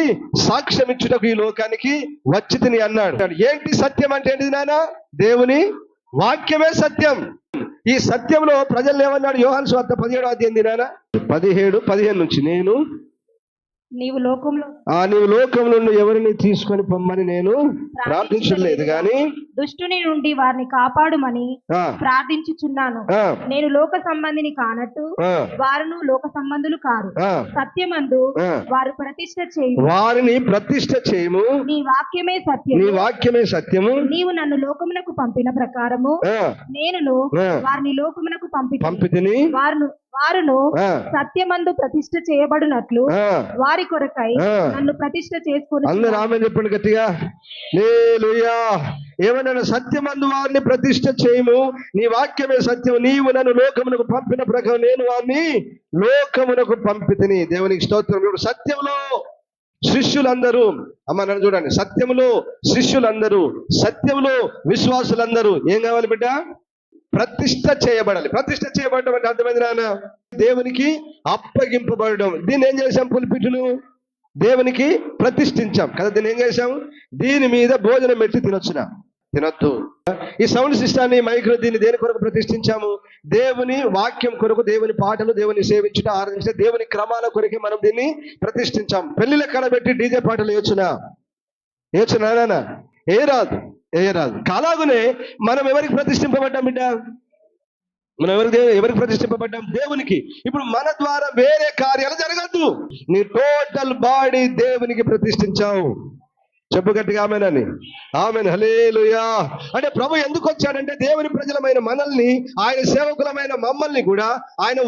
సాక్ష్యం ఇచ్చుటకు ఈ లోకానికి వచ్చి తిని అన్నాడు. ఏంటి సత్యం అంటే ఏంటి నాన్న? దేవుని వాక్యమే సత్యం. ఈ సత్యంలో ప్రజలు ఏమన్నాడు? యోహాను సువార్త 17వ అధ్యాయం నాన్న 17-15 నుంచి, నీవు లోకంలో ఎవరిని తీసుకొని పొమ్మని నేను ప్రార్థించలేదు గాని దుష్టుని నుండి వారిని కాపాడుమని ప్రార్థించుచున్నాను. నేను లోక సంబంధిని కానట్టు వారును లోక సంబంధులు కారు. సత్యమందు వారిని ప్రతిష్ఠ చేయము. నీ వాక్యమే సత్యము. నీవు నన్ను లోకమునకు పంపిన ప్రకారము నేనును వారిని లోకమునకు పంపితిని. వారును సత్యమందు ప్రతిష్ఠ చేయబడినట్లు వారి కొరకై నన్ను ప్రతిష్ఠ చేసుకుని. అందరూ ఆమేన్ చెప్పండి గట్టిగా. హల్లెలూయా. ఏమన్నా? సత్యమందు వారిని ప్రతిష్ఠ చేయము, నీ వాక్యమే సత్యం. నీవు నన్ను లోకమునకు పంపిన ప్రకారం నేను వారిని లోకమునకు పంపితిని. దేవునికి స్తోత్రం. ఇప్పుడు సత్యంలో శిష్యులందరూ, అమ్మ నన్ను చూడండి, సత్యములో శిష్యులందరూ, సత్యములో విశ్వాసులందరూ ఏం కావాలి బిడ్డ? ప్రతిష్ఠ చేయబడాలి. ప్రతిష్ఠ చేయబడడం అంటే అర్థమైంది నాన్న? దేవునికి అప్పగింపబడడం. దీన్ని ఏం చేశాం? పులిపిట్టును దేవునికి ప్రతిష్ఠించాం కదా. దీన్ని ఏం చేశాం? దీని మీద భోజనం పెట్టి తినొద్దు. ఈ సౌండ్ సిస్టాన్ని, మైక్రో, దీన్ని దేని కొరకు ప్రతిష్ఠించాము? దేవుని వాక్యం కొరకు, దేవుని పాటలు, దేవుని సేవించుట, ఆరాధించట, దేవుని క్రమాల కొరకే మనం దీన్ని ప్రతిష్ఠించాం. పెళ్లిళ్ళ కడబెట్టి డీజే పాటలు వేయొచ్చునా నాన్న? ఏ రాదు. అలాగునే మనం ఎవరికి ప్రతిష్ఠింపబడ్డాం బిడ్డ? మనం ఎవరికి ప్రతిష్ఠింపబడ్డాం? దేవునికి. ఇప్పుడు మన ద్వారా వేరే కార్యాలు జరగద్దు. నీ టోటల్ బాడీ దేవునికి ప్రతిష్ఠించావు. చెప్పు గట్టిగా ఆమేనని. ఆమేన్, హల్లెలూయా. అంటే ప్రభు ఎందుకు వచ్చాడంటే దేవుని ప్రజలమైన మనల్ని, ఆయన సేవకులమైన మమ్మల్ని కూడా ఆయన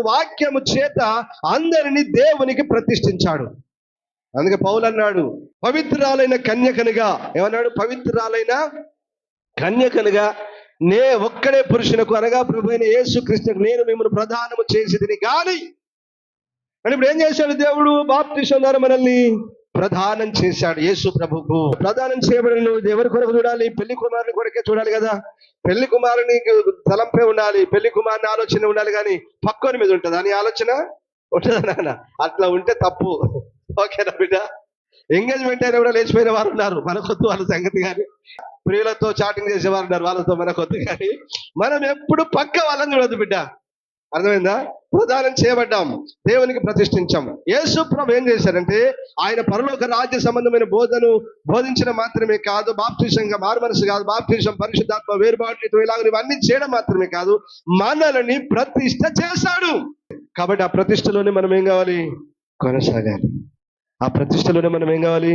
వాక్యము చేత అందరినీ దేవునికి ప్రతిష్ఠించాడు. అందుకే పౌలు అన్నాడు, పవిత్రాలైన కన్యకనుగా, ఏమన్నాడు? పవిత్రాలైన కన్యకనుగా నే ఒక్కడే పురుషునకు, అనగా ప్రభు అయిన యేసు క్రీస్తుకు నేను మిమ్మల్ని ప్రదానము చేసేదిని గాని. అంటే ఇప్పుడు ఏం చేశాడు దేవుడు? బాప్తిసం ద్వారా మనల్ని ప్రదానం చేశాడు. యేసు ప్రభుకు ప్రదానం చేయబడిన నువ్వు ఎవరి కొరకు చూడాలి? పెళ్లి కుమారుని కొరకే చూడాలి కదా. పెళ్లి కుమారుని తలంపే ఉండాలి, పెళ్లి కుమారుని ఆలోచన ఉండాలి, కానీ పక్కని మీద ఉంటుందా నీ ఆలోచన? ఉంటుందా నాన్న? అట్లా ఉంటే తప్పు. ఓకేనా బిడ్డ? ఎంగేజ్మెంట్ అయినా కూడా లేచిపోయిన వారు ఉన్నారు, మనకొద్దు వాళ్ళ సంగతి. కానీ ప్రియులతో చాటింగ్ చేసేవారు ఉన్నారు, వాళ్ళతో మనకొద్దు. కానీ మనం ఎప్పుడు పక్క వాళ్ళని చూడద్దు బిడ్డ. అర్థమైందా? ప్రదానం చేయబడ్డాం, దేవునికి ప్రతిష్ఠించాం. యేసు ప్రభు ఏం చేశారంటే ఆయన పరలోక రాజ్య సంబంధమైన బోధను బోధించడం మాత్రమే కాదు, బాప్తిసంగా మారు మనసు కాదు, బాప్తిసం, పరిశుద్ధాత్మ వేరుబాటు, ఇవన్నీ చేయడం మాత్రమే కాదు, మనల్ని ప్రతిష్ఠ చేశాడు. కాబట్టి ఆ ప్రతిష్టలోనే మనం ఏం కావాలి? కొనసాగాలి. ఆ ప్రతిష్టలోనే మనం ఏం కావాలి?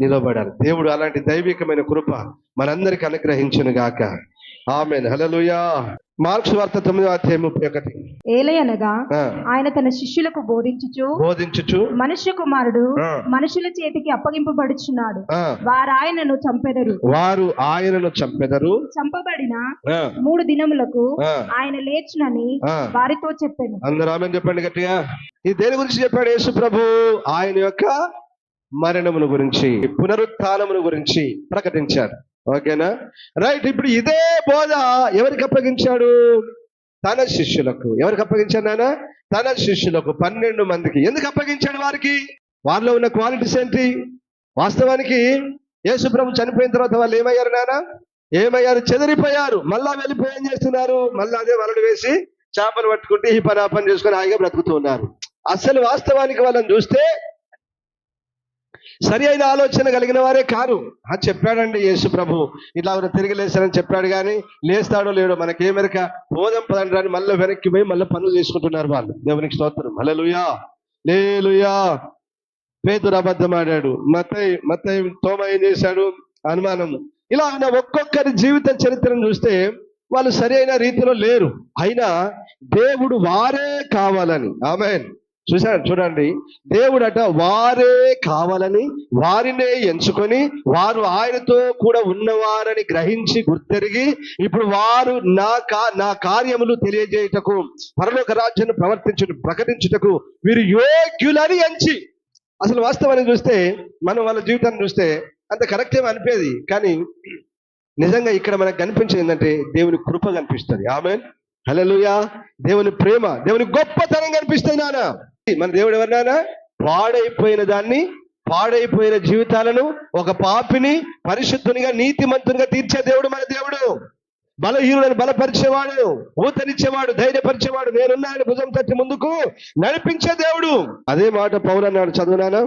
నిలబడాలి. దేవుడు అలాంటి దైవికమైన కృప మనందరికి అనుగ్రహించును గాక. ఆమేన్, హల్లెలూయా. మార్క్స్ వార్త 9:31. ఏలయనగా ఆ, ఆయన తన శిష్యులకు బోధించుచు మనుష్య కుమారుడు ఆ. మనుషుల చేతికి అప్పగింపబడుచున్నాడు, ఆ, వారాయనను చంపెదరు. వారు ఆయనను చంపెదరు. చంపబడిన ఆ, 3 దినములకు ఆ, ఆయన లేచునని ఆ. వారితో చెప్పాను. అందరూ ఆమేన్ చెప్పండి గట్టిగా. ఇది దేని గురించి చెప్పాడు యేసు ప్రభు? ఆయన యొక్క మరణమును గురించి, పునరుత్థానమును గురించి ప్రకటించాడు. ఓకేనా? రైట్. ఇప్పుడు ఇదే బోధ ఎవరికి అప్పగించాడు? తన శిష్యులకు. ఎవరికి అప్పగించాడు నాన్న? తన శిష్యులకు, 12 మందికి. ఎందుకు అప్పగించాడు వారికి? వారిలో ఉన్న క్వాలిటీస్ ఏంటి? వాస్తవానికి యేసు ప్రభు చనిపోయిన తర్వాత వాళ్ళు ఏమయ్యారు నాన్న? ఏమయ్యారు? చెదిరిపోయారు. మళ్ళా వెళ్ళిపోయి ఏం చేస్తున్నారు? మళ్ళా అదే వలలు వేసి చేపలు పట్టుకుంటే ఈ పని ఆ పని చేసుకొని హాయిగా బ్రతుకుతూ ఉన్నారు. అసలు వాస్తవానికి వాళ్ళని చూస్తే సరి అయిన ఆలోచన కలిగిన వారే కారు. చెప్పాడండి యేసు ప్రభు, ఇట్లా తిరిగి లేస్తానని చెప్పాడు, కానీ లేస్తాడో లేడో మనకేమెరక. పోదాం పదండి రాని మళ్ళీ వెనక్కి పోయి మళ్ళీ పనులు చేసుకుంటున్నారు వాళ్ళు. దేవునికి స్తోత్రం. హల్లెలూయా, హల్లెలూయా. పేతురు అబద్ధం ఆడాడు. మత్తయి తోమ ఏం చేశాడు? అనుమానము. ఇలా ఉన్న ఒక్కొక్కరి జీవిత చరిత్రను చూస్తే వాళ్ళు సరి అయిన రీతిలో లేరు. అయినా దేవుడు వారే కావాలని, ఆమేన్, చూడండి, దేవుడట వారే కావాలని వారినే ఎంచుకొని వారు ఆయనతో కూడా ఉన్నవారని గ్రహించి గుర్తెరిగి ఇప్పుడు వారు నా కార్యములు తెలియజేయుటకు, పరలోక రాజ్యాన్ని ప్రకటించుటకు వీరు యోగ్యులని ఎంచి. అసలు వాస్తవాన్ని చూస్తే మనం వాళ్ళ జీవితాన్ని చూస్తే అంత కరెక్ట్ ఏమో అనిపేది, కానీ నిజంగా ఇక్కడ మనకు కనిపించేది ఏంటంటే దేవుని కృప కనిపిస్తుంది. ఆమేన్, హల్లెలూయా. దేవుని ప్రేమ, దేవుని గొప్పతనం కనిపిస్తుంది నాన్న. మన దేవుడు ఎవరినానా? పాడైపోయిన జీవితాలను ఒక పాపిని పరిశుద్ధునిగా నీతిమంతునిగా తీర్చే దేవుడు మన దేవుడు. బలహీనులను బలపరిచేవాడు, ఊతనిచ్చేవాడు, ధైర్యపరిచేవాడు, నేనున్నాను భుజం తట్టి ముందుకు నడిపించే దేవుడు. అదే మాట పౌలు అన్నాడు. చదువునాను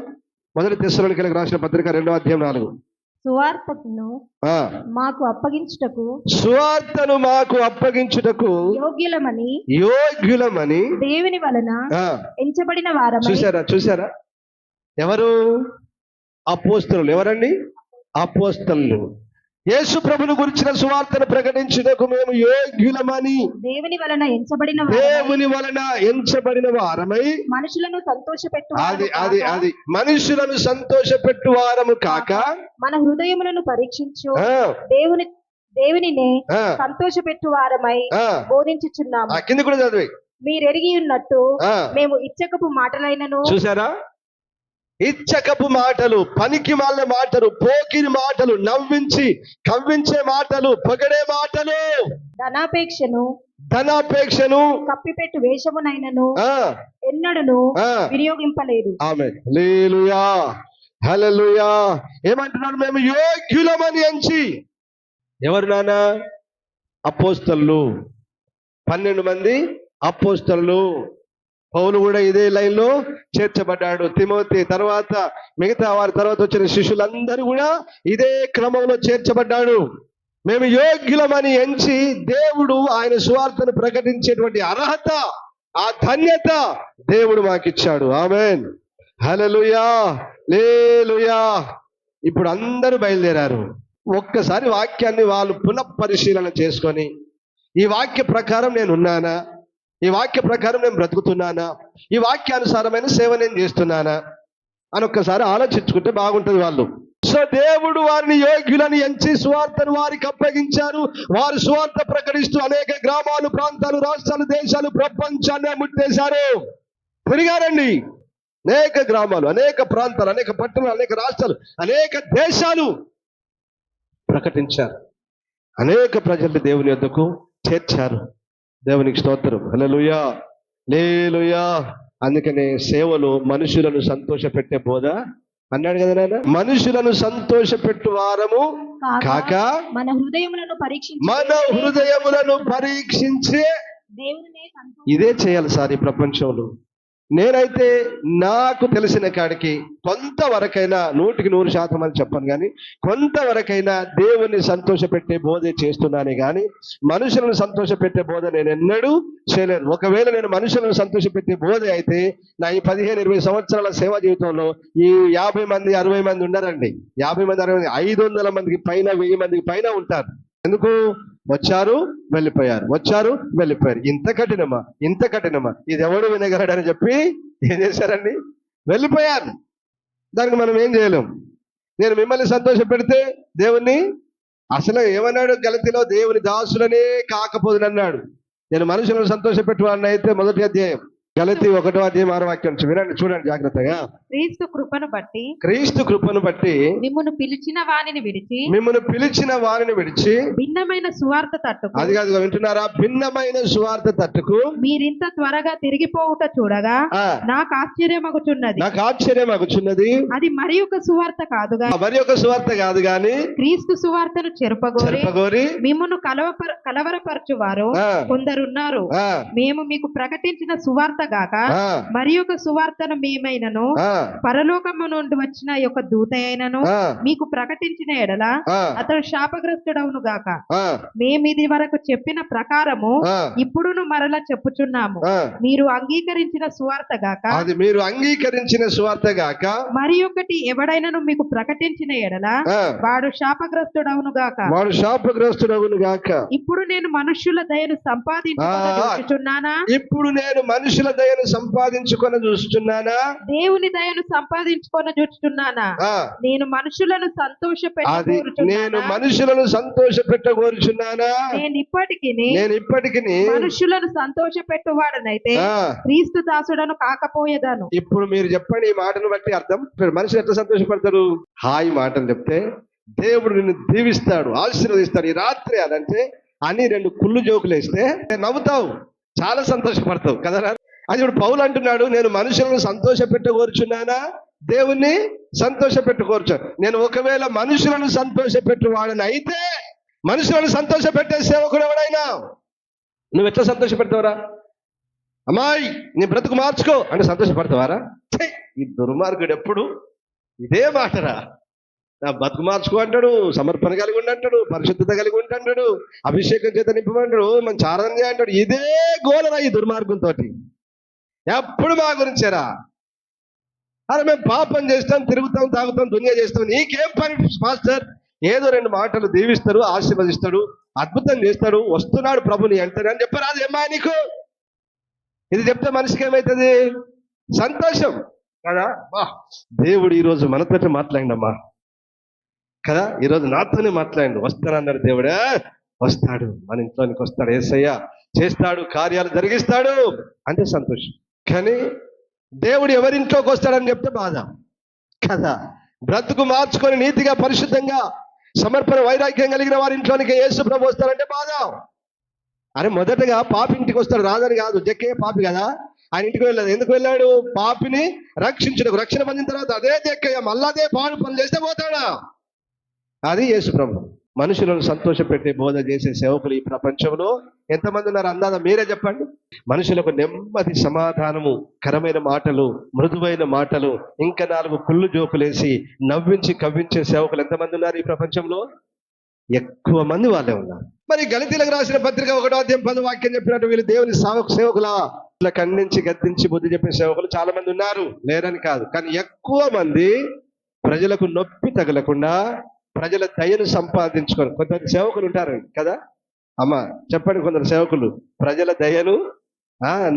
1 తెస్సలోనికీయులకు రాసిన పత్రిక 2:4. సువార్తను మాకు అప్పగించుటకు యోగ్యులమని దేవుని వలన ఎంచబడిన వారమై. చూసారా ఎవరు? అపోస్తలులు. ఎవరండి? అపోస్తలులు. యేసు ప్రభుని గురించిన సువార్తను ప్రకటించుటకు మేము యోగ్యులమని దేవుని వలన ఎంచబడిన వారమై మనుషులను సంతోషపెట్టు మనుషులను సంతోషపెట్టు వారము కాక మన హృదయములను పరీక్షించు దేవునినే సంతోషపెట్టు వారమై బోధించుచున్నాము. కింద కూడా చదివి. మీరెరిగి ఉన్నట్టు మేము ఇచ్చకపు మాటలైనను. చూసారా? ఇచ్చకపు మాటలు, పనికి మాలిన మాటలు, పోకిరి మాటలు, నవ్వించి కవ్వించే మాటలు, పొగడే మాటలు, ధనాపేక్షను కప్పిపెట్టు వేషమునైనను ఎన్నడను వినియోగింపలేదు. ఆమేన్, హల్లెలూయా, హల్లెలూయా. ఏమంటున్నారు? మేము యోగ్యులమని ఎంచి. ఎవరు నాన్న? అపోస్తలులు. 12 మంది అపోస్తలులు. పౌలు కూడా ఇదే లైన్ లో చేర్చబడ్డాడు. తిమోతి తర్వాత మిగతా వారి తర్వాత వచ్చిన శిష్యులందరూ కూడా ఇదే క్రమంలో చేర్చబడ్డాడు. మేము యోగ్యులమని ఎంచి దేవుడు ఆయన సువార్తను ప్రకటించేటువంటి అర్హత, ఆ ధన్యత దేవుడు మాకిచ్చాడు. ఆమేన్, హల్లెలూయా, హల్లెలూయా. ఇప్పుడు అందరూ బయలుదేరారు. ఒక్కసారి వాక్యాన్ని వాళ్ళు పునఃపరిశీలన చేసుకొని, ఈ వాక్య ప్రకారం నేను ఉన్నానా? ఈ వాక్య ప్రకారం నేను బ్రతుకుతున్నానా? ఈ వాక్యానుసారమైన సేవ నేను చేస్తున్నానా అని ఒక్కసారి ఆలోచించుకుంటే బాగుంటుంది వాళ్ళు. సో దేవుడు వారిని యోగ్యులని ఎంచి సువార్తను వారికి అప్పగించారు. వారు సువార్త ప్రకటిస్తూ అనేక గ్రామాలు, ప్రాంతాలు, రాష్ట్రాలు, దేశాలు, ప్రపంచాన్ని ముట్టేశారు. తిరిగారండి. అనేక గ్రామాలు, అనేక ప్రాంతాలు, అనేక పట్టణాలు, అనేక రాష్ట్రాలు, అనేక దేశాలు ప్రకటించారు. అనేక ప్రజల్ని దేవుని యొద్దకు చేర్చారు. దేవునికి స్తోత్రం. హల్లెలూయా, హల్లెలూయా. అందుకనే సేవలో మనుషులను సంతోషపెట్టే బోధ అన్నాడు కదా నాయన. మనుషులను సంతోషపెట్టు వారము కాక మన హృదయములను పరీక్షించే ఇదే చేయాలి సార్ ఈ ప్రపంచంలో. నేనైతే నాకు తెలిసిన కాడికి కొంతవరకైనా 100% అని చెప్పను, కానీ కొంతవరకైనా దేవుని సంతోషపెట్టే బోధే చేస్తున్నానే కానీ మనుషులను సంతోషపెట్టే బోధ నేను ఎన్నడూ చేయలేను. ఒకవేళ నేను మనుషులను సంతోషపెట్టే బోధ అయితే నా ఈ 15-20 సంవత్సరాల సేవా జీవితంలో ఈ 50 మంది 60 మంది ఉన్నారండి. 50 మంది 60 మంది 500 మందికి పైన 1000 మందికి పైన ఉంటారు. ఎందుకు? వచ్చారు వెళ్ళిపోయారు, వచ్చారు వెళ్ళిపోయారు. ఇంత కఠినమా ఇది ఎవడు వినగలడని చెప్పి ఏం చేశారండి? వెళ్ళిపోయారు. దానికి మనం ఏం చేయలేం. నేను మిమ్మల్ని సంతోష పెడితే దేవుణ్ణి అసలు ఏమన్నాడు గలతీలో? దేవుని దాసులనే కాకపోదునన్నాడు. నేను మనుషులను సంతోష పెట్టువాడిని అయితే మొదటి అధ్యాయం గలతీ 1వ అధ్యాయం 6వ వాక్యం నుంచి వినండి, చూడండి జాగ్రత్తగా. క్రీస్తు కృపను బట్టి మిమ్మును పిలిచిన వారిని విడిచి భిన్నమైన సువార్త తట్టుకు, అది కాదు వింటున్నారా? భిన్నమైన సువార్త తట్టుకు మీరింత త్వరగా తిరిగిపోవుట చూడగా నాకు ఆశ్చర్యమగుచున్నది. అది మరి ఒక సువార్త కాదు గాని క్రీస్తు సువార్తను చెరపగోరి మిమ్మును కలవరపరచువారు కొందరున్నారు. మేము మీకు ప్రకటించిన సువార్త గాక మరి ఒక సువార్తను మేమైనను పరలోకము నుండి వచ్చిన యొక్క దూత అయినను మీకు ప్రకటించిన ఎడల అతడు శాపగ్రస్తుడవును గాక. మేము ఇది వరకు చెప్పిన ప్రకారము ఇప్పుడును మరలా చెప్పుచున్నాము, మీరు అంగీకరించిన సువార్త గాక మరి ఒకటి ఎవడైనను మీకు ప్రకటించిన ఎడల వాడు శాపగ్రస్తుడవును గాక. ఇప్పుడు నేను మనుష్యుల దయను సంపాదించుకొని చూస్తున్నానా? దేవుని దయను సంపాదించుకొని చూస్తున్నానా? నేను మనుషులను సంతోషపెట్టగోరుచున్నానా? నేను ఇప్పటికి మనుషులను సంతోషపెట్టువాడనైతే క్రీస్తు దాసుడను కాకపోయేదాను. ఇప్పుడు మీరు చెప్పండి ఈ మాటను బట్టి అర్థం. మనుషులు ఎట్లా సంతోషపడతారు? హాయి మాటలు చెప్తే దేవుడు నిన్ను దీవిస్తాడు, ఆశీర్వదిస్తాడు. ఈ రాత్రి అదంటే అని 2 కుళ్ళు జోకులు వేస్తే నవ్వుతావు, చాలా సంతోషపడతావు కదా. అది ఇప్పుడు పౌలు అంటున్నాడు, నేను మనుషులను సంతోష పెట్టగోరుచున్నానా? దేవుణ్ణి సంతోష పెట్టుకోరుచు. నేను ఒకవేళ మనుషులను సంతోష పెట్టువాడని అయితే, మనుషులను సంతోష పెట్టే సేవకుడు ఎవడైనా నువ్వు ఎట్లా సంతోష పెడతావురా? అమ్మాయి నీ బ్రతుకు మార్చుకో అంటే సంతోషపడతావారా? ఈ దుర్మార్గుడు ఎప్పుడు ఇదే మాటరా. నా బతుకు మార్చుకో అంటాడు, సమర్పణ కలిగి ఉండి అంటాడు, పరిశుద్ధత కలిగి ఉండి అంటాడు, అభిషేకం చేత నింపమంటాడు, మన చారణ అంటాడు. ఇదే గోలరా ఈ దుర్మార్గంతో. ఎప్పుడు మా గురించేరా? అరే మేము పాపం చేస్తాం, తిరుగుతాం, తాగుతాం, దునియా చేస్తాం, నీకేం పని మాస్టర్? ఏదో 2 మాటలు దీవిస్తాడు, ఆశీర్వదిస్తాడు, అద్భుతం చేస్తాడు, వస్తున్నాడు ప్రభుని అంటాడు అని చెప్పారు. అది ఏమా నీకు? ఇది చెప్తే మనిషికి ఏమవుతుంది? సంతోషం కదా. దేవుడు ఈరోజు మనతోటి మాట్లాడిండమ్మా కదా, ఈరోజు నాతోనే మాట్లాడిండు. వస్తానన్నాడు దేవుడే, వస్తాడు, మన ఇంట్లోనికి వస్తాడు, యేసయ్య చేస్తాడు, కార్యాలు జరిగిస్తాడు అంటే సంతోషం. కానీ దేవుడు ఎవరింట్లోకి వస్తాడని చెప్తే బాధ కదా. బ్రతుకు మార్చుకొని నీతిగా పరిశుద్ధంగా సమర్పణ వైరాగ్యం కలిగిన వారి ఇంట్లోనికి యేసు ప్రభు వస్తాడంటే బాధ. అరే మొదటగా పాపి ఇంటికి వస్తాడు, రాదని కాదు. జక్కే పాపి కదా, ఆయన ఇంటికి వెళ్ళాడు. ఎందుకు వెళ్ళాడు? పాపిని రక్షించడు. రక్షణ పొందిన తర్వాత అదే జక్కయ్య మళ్ళా అదే పాడు పనులు చేస్తే పోతాడా? అది యేసు ప్రభు. మనుషులను సంతోషపెట్టే బోధ చేసే సేవకులు ఈ ప్రపంచంలో ఎంతమంది ఉన్నారు? అందాదా మీరే చెప్పండి. మనుషులకు నెమ్మది, సమాధానము, కరమైన మాటలు, మృదువైన మాటలు, ఇంకా 4 కుళ్ళు జోకులేసి నవ్వించి కవ్వించే సేవకులు ఎంతమంది ఉన్నారు ఈ ప్రపంచంలో? ఎక్కువ మంది వాళ్ళే ఉన్నారు. మరి గలతీలకు రాసిన పత్రిక 1వ అధ్యాయం 10వ వాక్యం చెప్పినట్టు వీళ్ళు దేవుని సేవకులా ఖండించి గద్దించి బుద్ధి చెప్పే సేవకులు చాలా మంది ఉన్నారు, లేరని కాదు. కానీ ఎక్కువ మంది ప్రజలకు నొప్పి తగలకుండా ప్రజల దయను సంపాదించుకొని కొంతమంది సేవకులు ఉంటారు కదా. అమ్మ చెప్పండి, కొందరు సేవకులు ప్రజల దయను,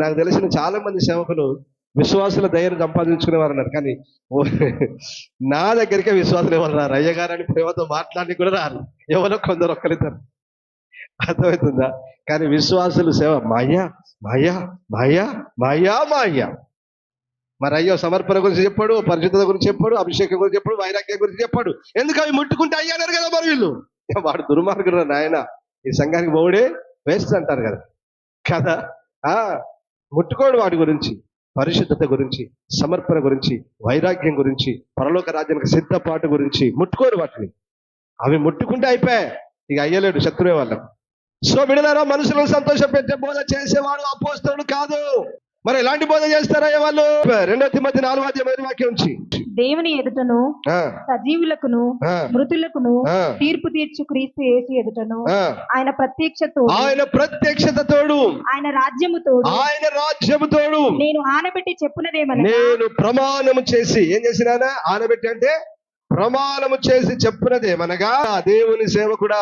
నాకు తెలిసిన చాలా మంది సేవకులు విశ్వాసుల దయను సంపాదించుకునే వారు ఉన్నారు. కానీ నా దగ్గరికే విశ్వాసులు ఎవరు రారు. అయ్యగారని ప్రేమతో మాట్లాడి కూడా రారు, ఎవరో కొందరు ఒక్కరిద్దరు. అర్థమవుతుందా? కానీ విశ్వాసులు సేవ మాయా మాయా మాయా మాయా మాయా. మరి అయ్యో సమర్పణ గురించి చెప్పాడు, పరిశుద్ధత గురించి చెప్పాడు, అభిషేకం గురించి చెప్పాడు, వైరాగ్యం గురించి చెప్పాడు. ఎందుకు అవి ముట్టుకుంటే అయ్యారు కదా మరి వీళ్ళు. వాడు దుర్మార్గుడు నాయన, ఈ సంఘానికి బోడే వేస్ట్ అంటారు కదా కదా. ముట్టుకోడు వాడి గురించి, పరిశుద్ధత గురించి, సమర్పణ గురించి, వైరాగ్యం గురించి, పరలోక రాజ్యానికి సిద్ధపాటు గురించి ముట్టుకోరు వాటిని. అవి ముట్టుకుంటే అయిపోయాయి, ఇక అయ్యలేడు శత్రువే వాళ్ళకు. సో విడలారా, మనుషులను సంతోషపెట్టే బోధ చేసేవాడు అపోస్తలుడు కాదు. మరి ఎలాంటి బోధ చేస్తారా వాళ్ళు? 2 తిమోతి 4వ అధ్యాయం వాక్యం నుంచి, దేవుని ఎదుటను సజీవులకును మృతులకును తీర్పు తీర్చు క్రీస్తు యేసు ఎదుటను ఆయన ప్రత్యక్షతతోడు ఆయన రాజ్యముతోడు నేను ఆనబెట్టి చెప్పునదేమనగా, నేను ప్రమాణము చేసి ఏం చేసినానా? ఆనబెట్టి అంటే ప్రమాణము చేసి చెప్పునదేమనగా, దేవుని సేవకుడా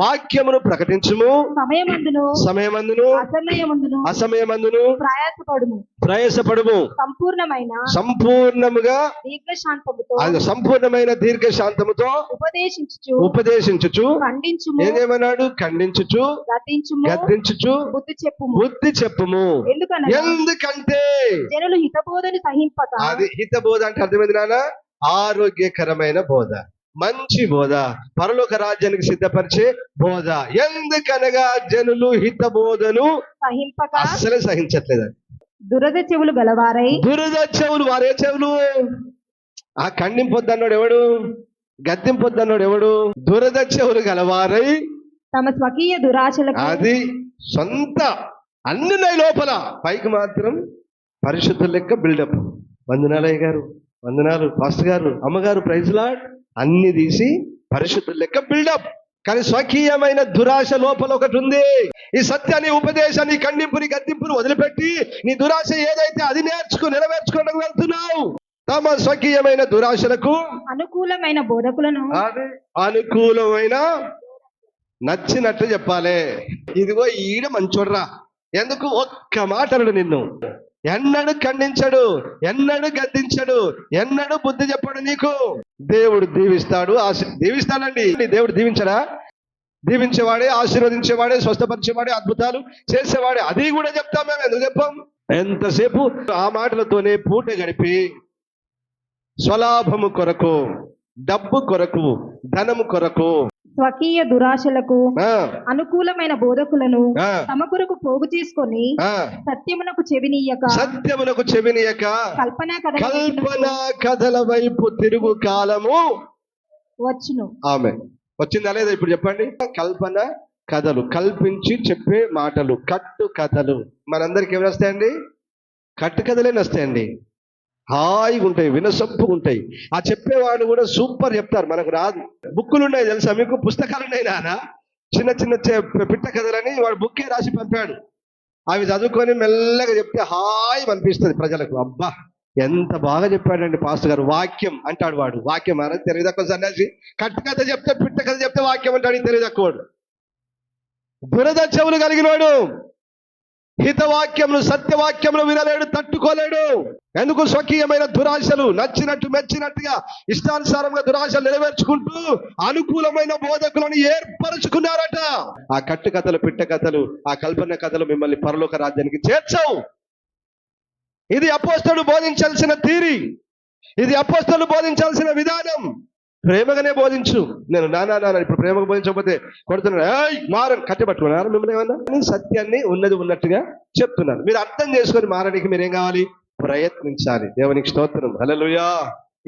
వాక్యమును ప్రకటించుము, సమయమందును అసమయమందును ప్రయాసపడుము, సంపూర్ణముగా సంపూర్ణమైన దీర్ఘశాంతముతో ఉపదేశించుచు ఏదేమన్నాడు, ఖండించుచు గద్దించుచు బుద్ధి చెప్పుము. ఎందుకంటే జనులు హితబోధను సహింపక, అది హితబోధ అంటే అర్థమైంది నాన్న, ఆరోగ్యకరమైన బోధ, మంచి బోధ, పరలోక రాజ్యానికి సిద్ధపరిచే బోధ. ఎందుకనగా జనులు హితబోధను సహింపక అస్సలే సహించట్లేదు. దురద చెవులు గలవారై, దురద చెవులు, వారే చెవులు, ఆ ఖండింపొద్దన్నాడు ఎవడు, గద్దింపొద్దన్నాడు ఎవడు, దురద చెవులు గలవారై తమ స్వకీయ దురాశలకు, అది సొంత అన్ని లోపల, పైకి మాత్రం పరిశుద్ధ లెక్క బిల్డప్. వందనాలయ్య గారు, వందనాలు పాస్టర్ గారు, అమ్మగారు, ప్రైజ్ లార్డ్ అన్ని తీసి పరిశుద్ధ లెక్క బిల్డప్. కానీ స్వకీయమైన దురాశ లోపల ఒకటి ఉంది. ఈ సత్యాన్ని, ఉపదేశాన్ని, ఖండింపుని, గద్దింపుని వదిలిపెట్టి నీ దురాశ ఏదైతే అది నెరవేర్చుకోవడానికి వెళ్తున్నావు. తమ స్వకీయమైన దురాశలకు అనుకూలమైన బోధకులను, అనుకూలమైన నచ్చినట్టు చెప్పాలి. ఇదిగో ఈడ మంచోడ్రా, ఎందుకు ఒక్క మాట అనడు, నిన్ను ఎన్నడూ ఖండించడు, ఎన్నడూ గద్దించడు, ఎన్నడూ బుద్ధి చెప్పడు నీకు. దేవుడు దీవిస్తాడు, దీవిస్తాడండి. దేవుడు దీవించడా? దీవించేవాడే, ఆశీర్వదించేవాడే, స్వస్థపరిచేవాడే, అద్భుతాలు చేసేవాడే. అది కూడా చెప్తాం మేము. ఎందుకు చెప్పాం? ఎంతసేపు ఆ మాటలతోనే పూట గడిపి స్వలాభము కొరకు, డబ్బు కొరకు, ధనము కొరకు, స్వకీయ దురాశలకు అనుకూలమైన బోధకులను తమ కొరకు పోగు చేసుకొని సత్యమునకు చెవినీయక కల్పనా కథల వైపు తిరుగు కాలము వచ్చును. ఆమె వచ్చిందా లేదా ఇప్పుడు చెప్పండి. కల్పన కథలు, కల్పించి చెప్పే మాటలు, కట్టు కథలు మనందరికి ఏమి వస్తాయండి? కట్టు కథలే వస్తాయండి. హాయిగా ఉంటాయి, వినసొంపుగా ఉంటాయి. ఆ చెప్పేవాడు కూడా సూపర్ చెప్తారు. మనకు రాదు. బుక్కులు ఉన్నాయి తెలుసా మీకు, పుస్తకాలు ఉన్నాయి నాన్న, చిన్న చిన్న పిట్ట కథలని వాడు బుక్కే రాసి పంపాడు. అవి చదువుకొని మెల్లగా చెప్తే హాయి అనిపిస్తుంది ప్రజలకు. అబ్బా ఎంత బాగా చెప్పాడండి పాస్టర్ గారు, వాక్యం అంటాడు వాడు. వాక్యం అనేది తెలివి తక్కువ సన్యాసి. కట్టు కథ చెప్తే, పిట్ట కథ చెప్తే వాక్యం అంటాడు తెలివి తక్కువడు. దురద చెవులు కలిగినవాడు హితవాక్యములు, సత్యవాక్యములు వినలేడు, తట్టుకోలేడు. ఎందుకు? స్వకీయమైన దురాశలు, నచ్చినట్టు మెచ్చినట్టుగా ఇష్టానుసారంగా దురాశలు నెరవేర్చుకుంటూ అనుకూలమైన బోధకులను ఏర్పరచుకున్నారట. ఆ కట్టు కథలు, పిట్ట కథలు, ఆ కల్పన కథలు మిమ్మల్ని పరలోక రాజ్యానికి చేర్చవు. ఇది అపోస్తలుడు బోధించాల్సిన తీరి, ఇది అపోస్తలుడు బోధించాల్సిన విధానం. ప్రేమగానే బోధించు. నేను నానా ఇప్పుడు ప్రేమగా బోధించకపోతే కొడుతున్నాను, మారని కట్టబట్టుకున్నారు మిమ్మల్ని ఏమన్నా. సత్యాన్ని ఉన్నది ఉన్నట్టుగా చెప్తున్నాను. మీరు అర్థం చేసుకొని మారడానికి మీరేం కావాలి? ప్రయత్నించాలి. దేవునికి స్తోత్రం, హల్లెలూయా.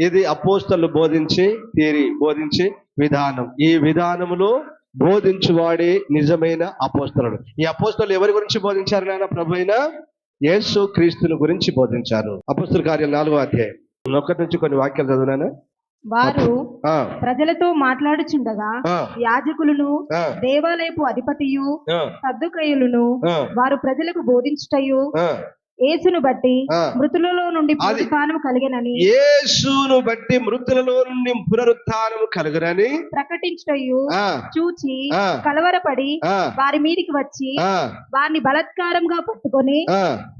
ఇది అపోస్తలులు బోధించే తీరి, బోధించే విధానం. ఈ విధానములో బోధించువాడే నిజమైన అపోస్తలుడు. ఈ అపోస్తలులు ఎవరి గురించి బోధించారు నాయన? ప్రభు అయిన యేసు క్రీస్తుని గురించి బోధించారు. అపోస్తల కార్యాలు 4వ అధ్యాయం 1 నుంచి కొన్ని వాక్యాలు చదువునాను. వారు ప్రజలతో మాట్లాడుచుండగా యాజకులను, దేవాలయపు అధిపతియు, సద్దుకయ్యులను వారు ప్రజలకు బోధించుటయు, యేసును బట్టి మృతులలో నుండి పునరుత్థానము కలిగెనని, యేసును బట్టి మృతులలో నుండి పునరుత్థానము కలుగునని ప్రకటించుటయు చూచి కలవరపడి వారి మీదికి వచ్చి వారిని బలాత్కారంగా పట్టుకొని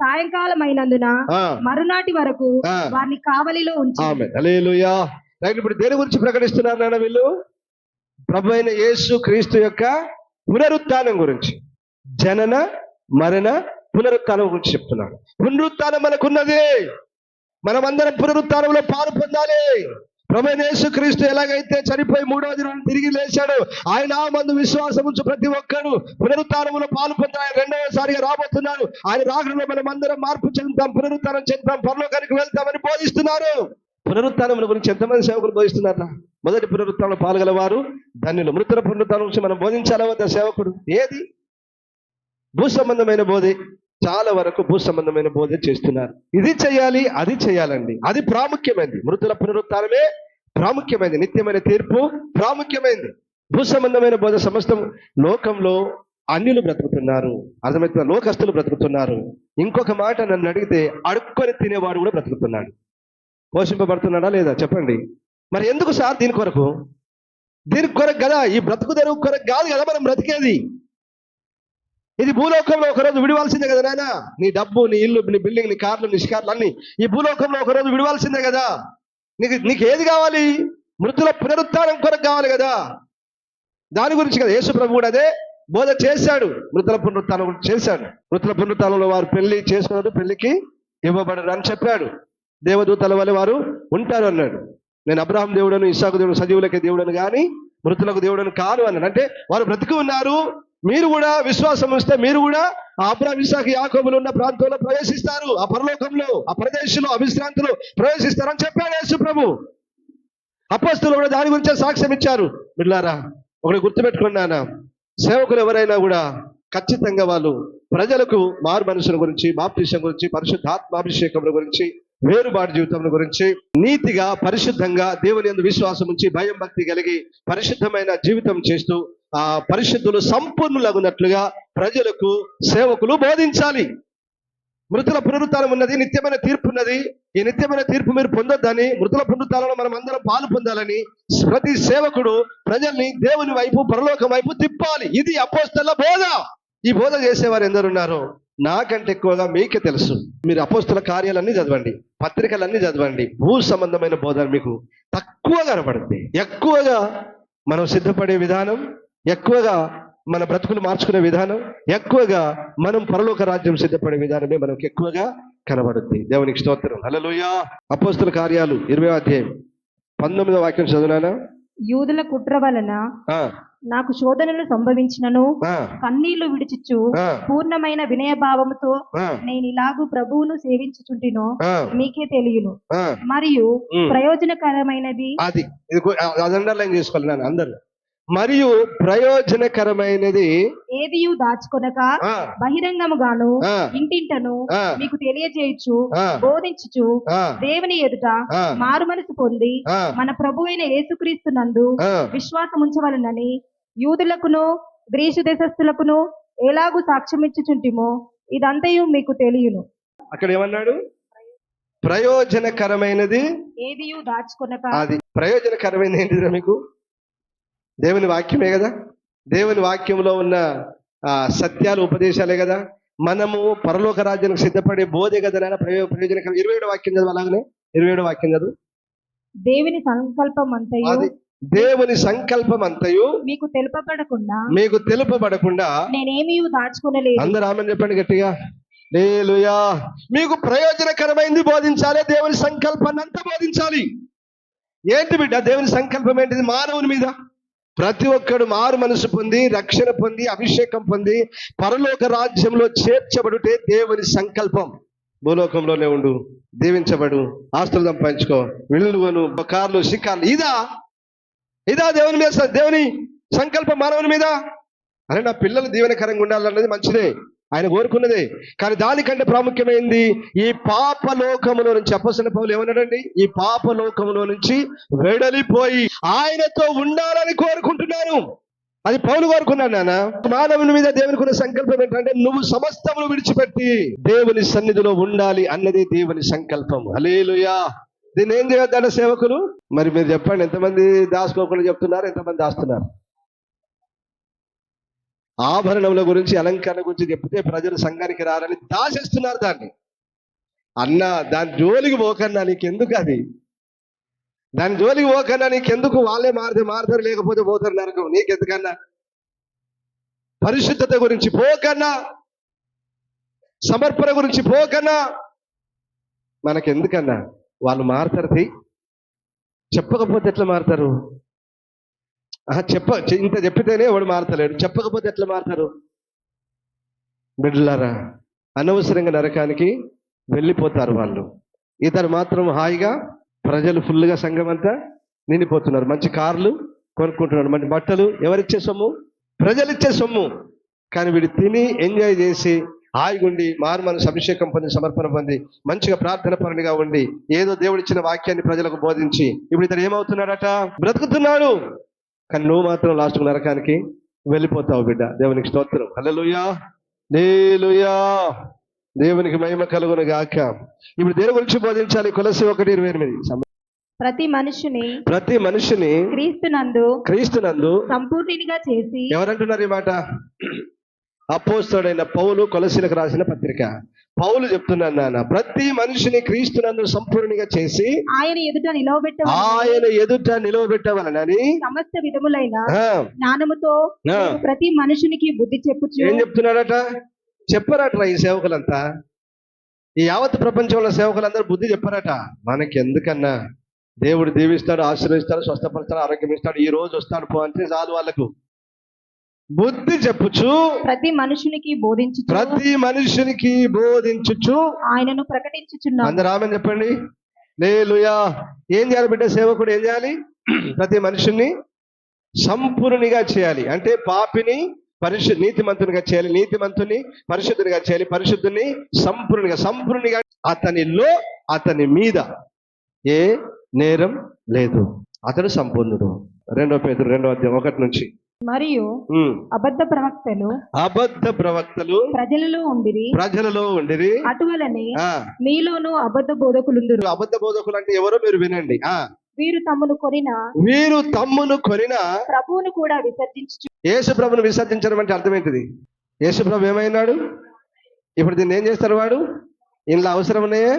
సాయంకాలం అయినందున మరునాటి వరకు వారిని కావలిలో ఉంచారు. హల్లెలూయా. ఇప్పుడు దేని గురించి ప్రకటిస్తున్నారు నాన్న వీళ్ళు? ప్రభు అయిన యేసు క్రీస్తు యొక్క పునరుత్థానం గురించి, జనన మరణ పునరుత్థానం గురించి చెప్తున్నాడు. పునరుత్థానం మనకున్నది, మనమందరం పునరుత్థానంలో పాలు పొందాలి. ప్రభు అయిన యేసు క్రీస్తు ఎలాగైతే చనిపోయి 3వ దినాన్ని తిరిగి లేచాడు, ఆయన మందు విశ్వాసం ఉంచు ప్రతి ఒక్కరు పునరుత్థానంలో పాలు పొందాలి. ఆయన 2వసారిగా రాబోతున్నాడు. ఆయన రాకడలో మనం అందరం మార్పు చెందుతాం, పునరుత్థానం చెందుతాం, పరలోకానికి వెళ్తామని బోధిస్తున్నారు. పునరుత్థానం గురించి ఎంతమంది సేవకులు బోధిస్తున్నారు? మొదటి పునరుత్థానంలో పాల్గొలవారు ధన్యులు. మృతుల పునరుత్థానం గురించి మనం బోధించాలా వద్ద? సేవకుడు ఏది? భూ సంబంధమైన బోధే, చాలా వరకు భూ సంబంధమైన బోధే చేస్తున్నారు. ఇది చేయాలి, అది చేయాలండి, అది ప్రాముఖ్యమైనది. మృతుల పునరుత్థానమే ప్రాముఖ్యమైనది, నిత్యమైన తీర్పు ప్రాముఖ్యమైనది. భూ సంబంధమైన బోధ సమస్తం లోకంలో అన్యులు బ్రతుకుతున్నారు, అర్థమవుతున్న లోకస్తులు బ్రతుకుతున్నారు. ఇంకొక మాట నన్ను అడిగితే అడుక్కొని తినేవాడు కూడా బ్రతుకుతున్నాడు. పోషింపబడుతున్నాడా లేదా చెప్పండి? మరి ఎందుకు సార్ దీని కొరకు కదా, ఈ బ్రతుకు తెరువు కొరకు కాదు కదా మనం బ్రతికేది. ఇది భూలోకంలో ఒకరోజు విడివాల్సిందే కదా నాయన. నీ డబ్బు, నీ ఇల్లు, నీ బిల్డింగ్, నీ కార్లు, నీ షికార్లు అన్ని ఈ భూలోకంలో ఒకరోజు విడివాల్సిందే కదా. నీకు ఏది కావాలి? మృతుల పునరుత్థానం కొరకు కావాలి కదా. దాని గురించి కదా యేసు ప్రభు కూడా అదే బోధ చేశాడు. మృతుల పునరుత్థానం చేశాడు. మృతుల పునరుత్థానంలో వారు పెళ్లి చేసుకున్నారు, పెళ్లికి ఇవ్వబడరు అని చెప్పాడు. దేవదూతల వల్ల వారు ఉంటారు అన్నాడు. నేను అబ్రహాం దేవుడను, ఇస్సాకు దేవుడు, సజీవులకే దేవుడను కానీ మృతులకు దేవుడను కాను అన్నాడు. అంటే వారు బ్రతికి ఉన్నారు. మీరు కూడా విశ్వాసం వస్తే మీరు కూడా ఆ అబ్రహాం, ఇస్సాకు, యాకోబులు ఉన్న ప్రాంతంలో ప్రవేశిస్తారు. ఆ పరలోకంలో, ఆ ప్రదేశంలో, ఆ విశ్రాంతిలో ప్రవేశిస్తారని చెప్పాడు యేసు ప్రభు. అపొస్తలులు కూడా దాని గురించే సాక్ష్యం ఇచ్చారు. బిడ్డలారా, ఒకటి గుర్తుపెట్టుకున్నానా, సేవకులు ఎవరైనా కూడా ఖచ్చితంగా వాళ్ళు ప్రజలకు మారు మనసుల గురించి, బాప్తిసం గురించి, పరిశుద్ధాత్మాభిషేకముల గురించి, వేరుబాటు జీవితం గురించి నీతిగా, పరిశుద్ధంగా, దేవుని యందు విశ్వాసం ఉంచి, భయం భక్తి కలిగి పరిశుద్ధమైన జీవితం చేస్తూ ఆ పరిశుద్ధులు సంపూర్ణులగునట్లుగా ప్రజలకు, సేవకులు బోధించాలి. మృతుల పునరుత్థానం ఉన్నది, నిత్యమైన తీర్పు ఉన్నది. ఈ నిత్యమైన తీర్పు మీరు పొందొద్దని, మృతుల పునరుత్థానంలో మనం అందరం పాలు పొందాలని ప్రతి సేవకుడు ప్రజల్ని దేవుని వైపు, పరలోకం వైపు తిప్పాలి. ఇది అపోస్తలుల బోధ. ఈ బోధ చేసేవారు ఎందరున్నారో నాకంటే ఎక్కువగా మీకే తెలుసు. మీరు అపోస్తలుల కార్యాలన్నీ చదవండి, పత్రికలన్నీ చదవండి. భూ సంబంధమైన బోధ మీకు తక్కువగా కనపడుతుంది. ఎక్కువగా మనం సిద్ధపడే విధానం, ఎక్కువగా మన బ్రతుకులు మార్చుకునే విధానం, ఎక్కువగా మనం పరలోక రాజ్యం సిద్ధపడే విధానమే మనకు ఎక్కువగా కనబడుతుంది. దేవునికి స్తోత్రం. హల్లెలూయా. అపోస్తలుల కార్యాలు 20వ అధ్యాయం 19వ వాక్యం చదువునానా. యూదుల కుట్ర వలన నాకు శోధనలు సంభవించినను కన్నీళ్లు విడిచిచ్చు పూర్ణమైన వినయభావముతో నేను ఇలాగూ ప్రభువును సేవించుచుంటినో మీకే తెలియను. మరియు ప్రయోజనకరమైనది, అది అండర్లైన్ చేసుకోవాలి నాన్న అందరూ. మరియు ప్రయోజనకరమైనది ఏదియు దాచుకొనక బహిరంగముగాను ఇంటింటను మీకు తెలియజేయచ్చు, బోధించుచు దేవుని ఎదుట మారు మనసు పొంది మన ప్రభువైన యేసుక్రీస్తు నందు విశ్వాసం ఉంచవలనని యూదులకును గ్రీసు దేశస్థులకును ఎలాగూ సాక్ష్యమిచ్చుచుంటిమో ఇదంతయు మీకు తెలియను. అక్కడ ఏమన్నాడు? ప్రయోజనకరమైనది ఏదియు దాచుకొనక. అది ప్రయోజనకరమైనది ఏంటిదిరా మీకు? దేవుని వాక్యమే కదా. దేవుని వాక్యంలో ఉన్న సత్యాలు, ఉపదేశాలే కదా. మనము పరలోక రాజ్యానికి సిద్ధపడే బోధే కదా నాయన ప్రయోజనకరం. 27వ వాక్యం చదువు. అలాగనే 27వ వాక్యం చదువు. దేవుని సంకల్పం అంతయు, దేవుని సంకల్పం అంతయు మీకు తెలుపబడకుండా నేనేమీ దాచుకునలేదు. అందరూ ఆమేన్ చెప్పండి గట్టిగా. హల్లెలూయా. మీకు ప్రయోజనకరమైంది బోధించాలి. దేవుని సంకల్పాన్ని అంతా బోధించాలి. ఏంటి బిడ్డ దేవుని సంకల్పం ఏంటిది? మానవుని మీద ప్రతి ఒక్కడు మారు మనసు పొంది, రక్షణ పొంది, అభిషేకం పొంది పరలోక రాజ్యంలో చేర్చబడుటే దేవుని సంకల్పం. భూలోకంలోనే ఉండు, దీవించబడు, ఆస్తులు సంపాదించుకో, విలువను, కార్లు, షికార్లు, ఇదా దేవుని మీద దేవుని సంకల్పం మానవుని మీద? అరే నా పిల్లలు దీవెనకరంగా ఉండాలన్నది మంచిదే, ఆయన కోరుకున్నదే. కానీ దానికంటే ప్రాముఖ్యమైంది ఈ పాపలోకములో నుంచి. అపోస్తలుడైన పౌలు ఏమన్నాడండి? ఈ పాపలోకములో నుంచి వెడలిపోయి ఆయనతో ఉండాలని కోరుకుంటున్నాను. అది పౌలు కోరుకున్నాడు నాన్న. మానవుని మీద దేవునికి ఉన్న సంకల్పం ఏంటంటే నువ్వు సమస్తమును విడిచిపెట్టి దేవుని సన్నిధిలో ఉండాలి అన్నది దేవుని సంకల్పం. హల్లెలూయా. దీన్ని ఏం చేయొద్దన్న సేవకులు? మరి మీరు చెప్పండి, ఎంతమంది దాచుకోకుండా చెప్తున్నారు, ఎంతమంది దాస్తున్నారు? ఆభరణముల గురించి, అలంకరణ గురించి చెప్తే ప్రజలు సంఘానికి రారని దాచేస్తున్నారు దాన్ని. అన్న దాని జోలికి పోకన్నా నీకెందుకు? అది దాని జోలికి పోకన్నా నీకెందుకు? వాళ్ళే మారుతారు, లేకపోతే పోతారు నరకం. నీకెందుకన్నా? పరిశుద్ధత గురించి పోకన్నా, సమర్పణ గురించి పోకన్నా మనకెందుకన్నా? వాళ్ళు మారుతారు. చెప్పకపోతే ఎట్లా మారుతారు? ఇంత చెప్పితేనే వాడు మారతలేడు, చెప్పకపోతే ఎట్లా మారుతారు? బిడ్డలారా, అనవసరంగా నరకానికి వెళ్ళిపోతారు వాళ్ళు. ఇతను మాత్రం హాయిగా, ప్రజలు ఫుల్గా సంఘం అంతా నిండిపోతున్నారు. మంచి కార్లు కొనుక్కుంటున్నారు, మంచి బట్టలు. ఎవరిచ్చే సొమ్ము? ప్రజలు ఇచ్చే సొమ్ము. కానీ వీడు తిని ఎంజాయ్ చేసి హాయిగుండి మారు మనసు అభిషేకం పొంది, సమర్పణ పొంది, మంచిగా ప్రార్థన పరునిగా ఉండి ఏదో దేవుడిచ్చిన వాక్యాన్ని ప్రజలకు బోధించి ఇప్పుడు ఇతను ఏమవుతున్నాడట? బ్రతుకుతున్నాడు. కానీ నువ్వు మాత్రం లాస్ట్ నరకానికి వెళ్ళిపోతావు బిడ్డ. దేవునికి స్తోత్రం. హల్లెలూయా. హల్లెలూయా. దేవునికి మహిమ కలుగును గాక. ఇప్పుడు దేని గురించి బోధించాలి? కొలస్సీ 1:28. ప్రతి మనిషిని క్రీస్తునందు సంపూర్ణినిగా చేసి. ఎవరంటున్నారు ఈ మాట? అపోస్తలుడైన పౌలు కొలసీలకు రాసిన పత్రిక. పౌలు చెప్తున్నాను నాన్న, ప్రతి మనిషిని క్రీస్తునందు సంపూర్ణిగా చేసి ఆయన ఎదుట నిలవబెట్టవలనని సమస్త విధములైన జ్ఞానముతో ప్రతి మనుషునికి బుద్ధి చెప్పుచు. ఏం చెప్తున్నాడట? చెప్పారట ఈ సేవకులంతా, ఈ యావత్ ప్రపంచంలో సేవకులందరూ బుద్ధి చెప్పారట. మనకి ఎందుకన్నా, దేవుడు దీవిస్తాడు, ఆశీర్వదిస్తాడు, స్వస్థపరుస్తాడు, ఆరోగ్యం ఇస్తాడు, ఈ రోజు వస్తాడు పో అంటే చాలు. వాళ్ళకు బుద్ధి చెప్పుచు ప్రతి మనుషునికి బోధించుచు ఆయనను ప్రకటించుచున్నాడు. అందరూ ఆమేన్ చెప్పండి. హల్లెలూయా. ఏం చేయాలి బిడ్డ? సేవకుడు ఏం చేయాలి? ప్రతి మనుషుని సంపూర్ణిగా చేయాలి. అంటే పాపిని నీతిమంతునిగా చేయాలి, నీతిమంతుని పరిశుద్ధునిగా చేయాలి, పరిశుద్ధుని సంపూర్ణిగా. అతని మీద ఏ నేరం లేదు, అతడు సంపూర్ణుడు. 2 పేతురు 2వ అధ్యాయం 1 నుంచి. మరియు అబద్ధ ప్రవక్తలు ప్రజలలో ఉండిరి, అటువలనే మీలోను అబద్ధ బోధకులుందురు. అబద్ధ బోధకులు అంటే ఎవరో మీరు వినండి. వీరు తమ్మును కొనిన ప్రభువును కూడా విసర్జించు. యేసు ప్రభును విసర్జించడం అంటే అర్థం ఏంటిది? యేసు ప్రభు ఏమైనాడు? ఇప్పుడు దీన్ని ఏం చేస్తారు? వాడు ఇంట్లో అవసరం ఉన్నాయే,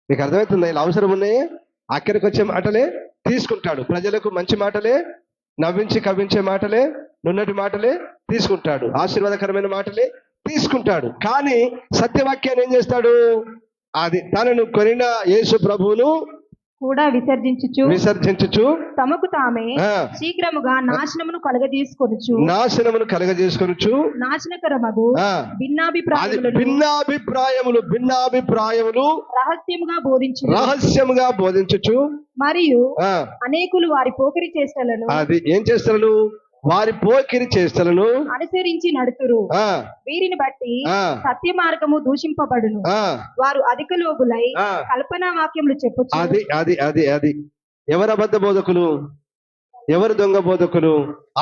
మీకు అర్థమవుతుందా? ఇలా అవసరం ఉన్నాయే, అక్కడికి వచ్చే మాటలే తీసుకుంటాడు. ప్రజలకు మంచి మాటలే, నవ్వించి కవ్వించే మాటలే, నున్నటి మాటలే తీసుకుంటాడు, ఆశీర్వాదకరమైన మాటలే తీసుకుంటాడు. కానీ సత్యవాక్యాన్ని ఏం చేస్తాడు? అది తనను కొనిన యేసు ప్రభువును కూడా విసర్జించుచు తమకు తామే శీఘ్రముగా నాశనమును కలగజేసుకొనుచు నాశనకరమగు భిన్నాభిప్రాయములు రహస్యముగా బోధించుచు మరియు అనేకులు వారి పోకిరి చేష్టలను అనుసరించి నడుతురు. వీరిని బట్టి సత్య మార్గము దూషింపబడును. వారు అధిక లోబులై కల్పనా వాక్యములు చెప్పొచ్చు. అది ఎవరు అబద్ధ బోధకులు, ఎవరు దొంగ బోధకులు?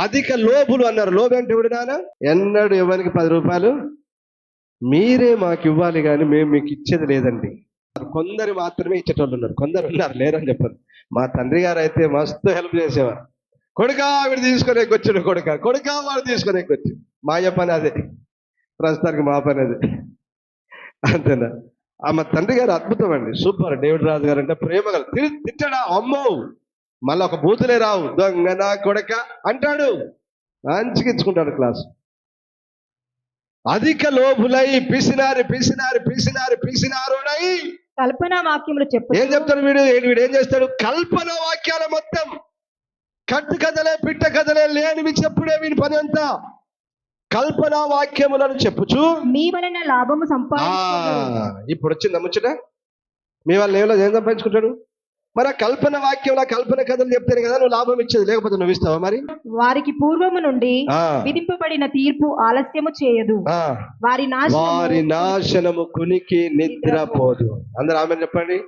అధిక లోబులు అన్నారు. లోబు అంటే ఎవడు నాన్న? ఎన్నడు ఎవరికి 10 రూపాయలు మీరే మాకు ఇవ్వాలి కానీ మేము మీకు ఇచ్చేది లేదండి. కొందరు మాత్రమే ఇచ్చేటోళ్ళు ఉన్నారు, కొందరు ఉన్నారు లేరని చెప్పారు. మా తండ్రి గారు అయితే మస్తు హెల్ప్ చేసేవారు. కొడుకా వీడు తీసుకొని ఎక్కొచ్చాడు, కొడుకా వాడు తీసుకొని ఎక్కొచ్చు. మా పని అదే, ప్రస్తుతానికి మా పని అదే, అంతేనా? మా తండ్రి గారు అద్భుతం అండి, సూపర్. డేవిడ్ రాజు గారు అంటే ప్రేమగా తిట్టడా, అమ్మో మళ్ళీ ఒక బూతులే రావు, దొంగ నా కొడక అంటాడు, మంచిగా ఇచ్చుకుంటాడు క్లాస్. అధిక లోబులై పిసినారునై కల్పనా వాక్యములు చెప్పు. ఏం చెప్తాడు వీడు ఏం చేస్తాడు? కల్పన వాక్యాల మొత్తం కట్టు కథలే, పిట్ట కథలే, లేనివి చెప్పుడే వీని పని అంతా. కల్పనా వాక్యములను చెప్పుచు మీ వలన లాభము ఇప్పుడు వచ్చింది ముచ్చట. మీ వల్ల ఏం సంపాదించుకుంటాడు? మరి కల్పన వాక్యం, కల్పన కథలు చెప్తాను కదా నువ్వు లాభం ఇచ్చేది, లేకపోతే నువ్వు ఇస్తావా? మరి వారికి పూర్వము నుండి విధింపబడిన తీర్పు ఆలస్యము చేయదు, వారి నాశనము కునికి నిద్రపోదు. అందరూ ఆమె చెప్పండి.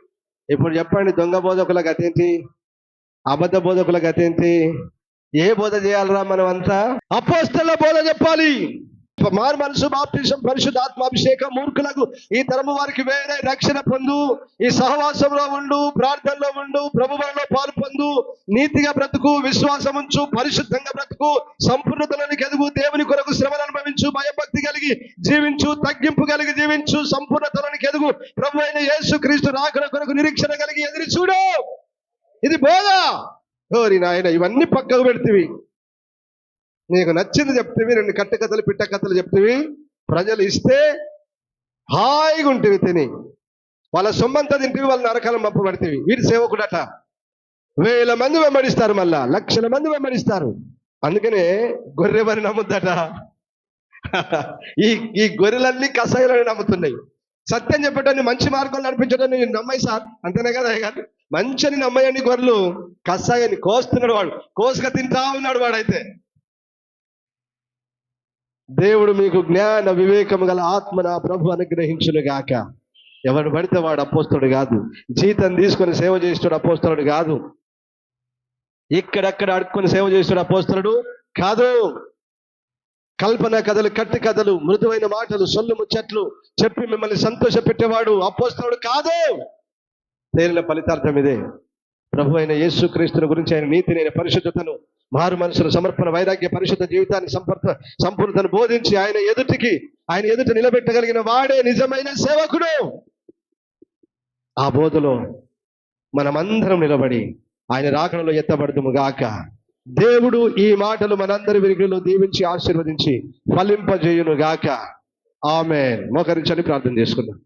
ఇప్పుడు చెప్పండి, దొంగ బోధకుల గతేంటి? అబద్ధ బోధకుల గతేంటి? ఏ బోధ చేయాలరా మనం అంతా? అపోస్తలుల బోధ చెప్పాలి. మారు మనసు, బాప్తిసం, పరిశుద్ధాత్మాభిషేకం మూర్ఖులకు ఈ తరము వారికి వేరే రక్షణ పొందు, ఈ సహవాసంలో ఉండు, ప్రార్థనలో ఉండు, ప్రభువులో పాలు పొందు, నీతిగా బ్రతుకు, విశ్వాసం ఉంచు, పరిశుద్ధంగా బ్రతుకు, సంపూర్ణతలోనికి ఎదుగు, దేవుని కొరకు శ్రమను అనుభవించు, భయభక్తి కలిగి జీవించు, తగ్గింపు కలిగి జీవించు, సంపూర్ణతలోనికి ఎదుగు, ప్రభు అయిన యేసు క్రీస్తు రాకడ కొరకు నిరీక్షణ కలిగి ఎదురు చూడు. ఇది బోధ. ఓరి నాయన, ఇవన్నీ పక్కకు పెడితివి, నీకు నచ్చింది చెప్తివి, 2 కట్టకథలు పిట్ట కథలు చెప్తివి, ప్రజలు ఇస్తే హాయిగా ఉంటివి, తిని వాళ్ళ సొమ్మంతా తింటివి, వాళ్ళ నరకాలం పంపబడితివి. వీరి సేవకుడట 1000 మంది వెంబడిస్తారు, మళ్ళా 1,00,000 మంది వెంబడిస్తారు. అందుకనే గొర్రెవని నమ్ముద్దట. ఈ గొర్రెలన్నీ కషాయాలని నమ్ముతున్నాయి. సత్యం చెప్పటాన్ని, మంచి మార్గంలో నడిపించడాన్ని నమ్మాయి సార్, అంతేనే కదా? మంచిని నమ్మయండి. గొర్రెలు కషాయాన్ని కోస్తున్నాడు, వాడు కోసుగా తింటా ఉన్నాడు. వాడైతే దేవుడు మీకు జ్ఞాన వివేకము గల ఆత్మ నా ప్రభు అనుగ్రహించును గాక. ఎవడు పడితే వాడు అపోస్తలుడు కాదు. జీతం తీసుకొని సేవ చేస్తాడు అపోస్తలుడు కాదు. ఇక్కడక్కడ అడుక్కొని సేవ చేస్తాడు అపోస్తలుడు కాదు. కల్పన కథలు, కట్టి కథలు, మృదువైన మాటలు, సొల్లు ముచ్చట్లు చెప్పి మిమ్మల్ని సంతోష పెట్టేవాడు అపోస్తలుడు కాదు. తేలిన ఫలితార్థం ఇదే. ప్రభు అయిన యేసుక్రీస్తుని గురించి, ఆయన నీతిని, ఆయన పరిశుద్ధతను, మారు మనసుల సమర్పణ, వైరాగ్య, పరిశుద్ధ జీవితాన్ని సంపూర్ణతను బోధించి ఆయన ఎదుట నిలబెట్టగలిగిన వాడే నిజమైన సేవకుడు. ఆ బోధలో మనమందరం నిలబడి ఆయన రాకడలో ఎత్తబడదుము గాక. దేవుడు ఈ మాటలు మనందరి వినికిడిలో దీవించి ఆశీర్వదించి ఫలింపజేయును గాక. ఆమేన్. మోకరించండి, ప్రార్థన చేసుకుందాం.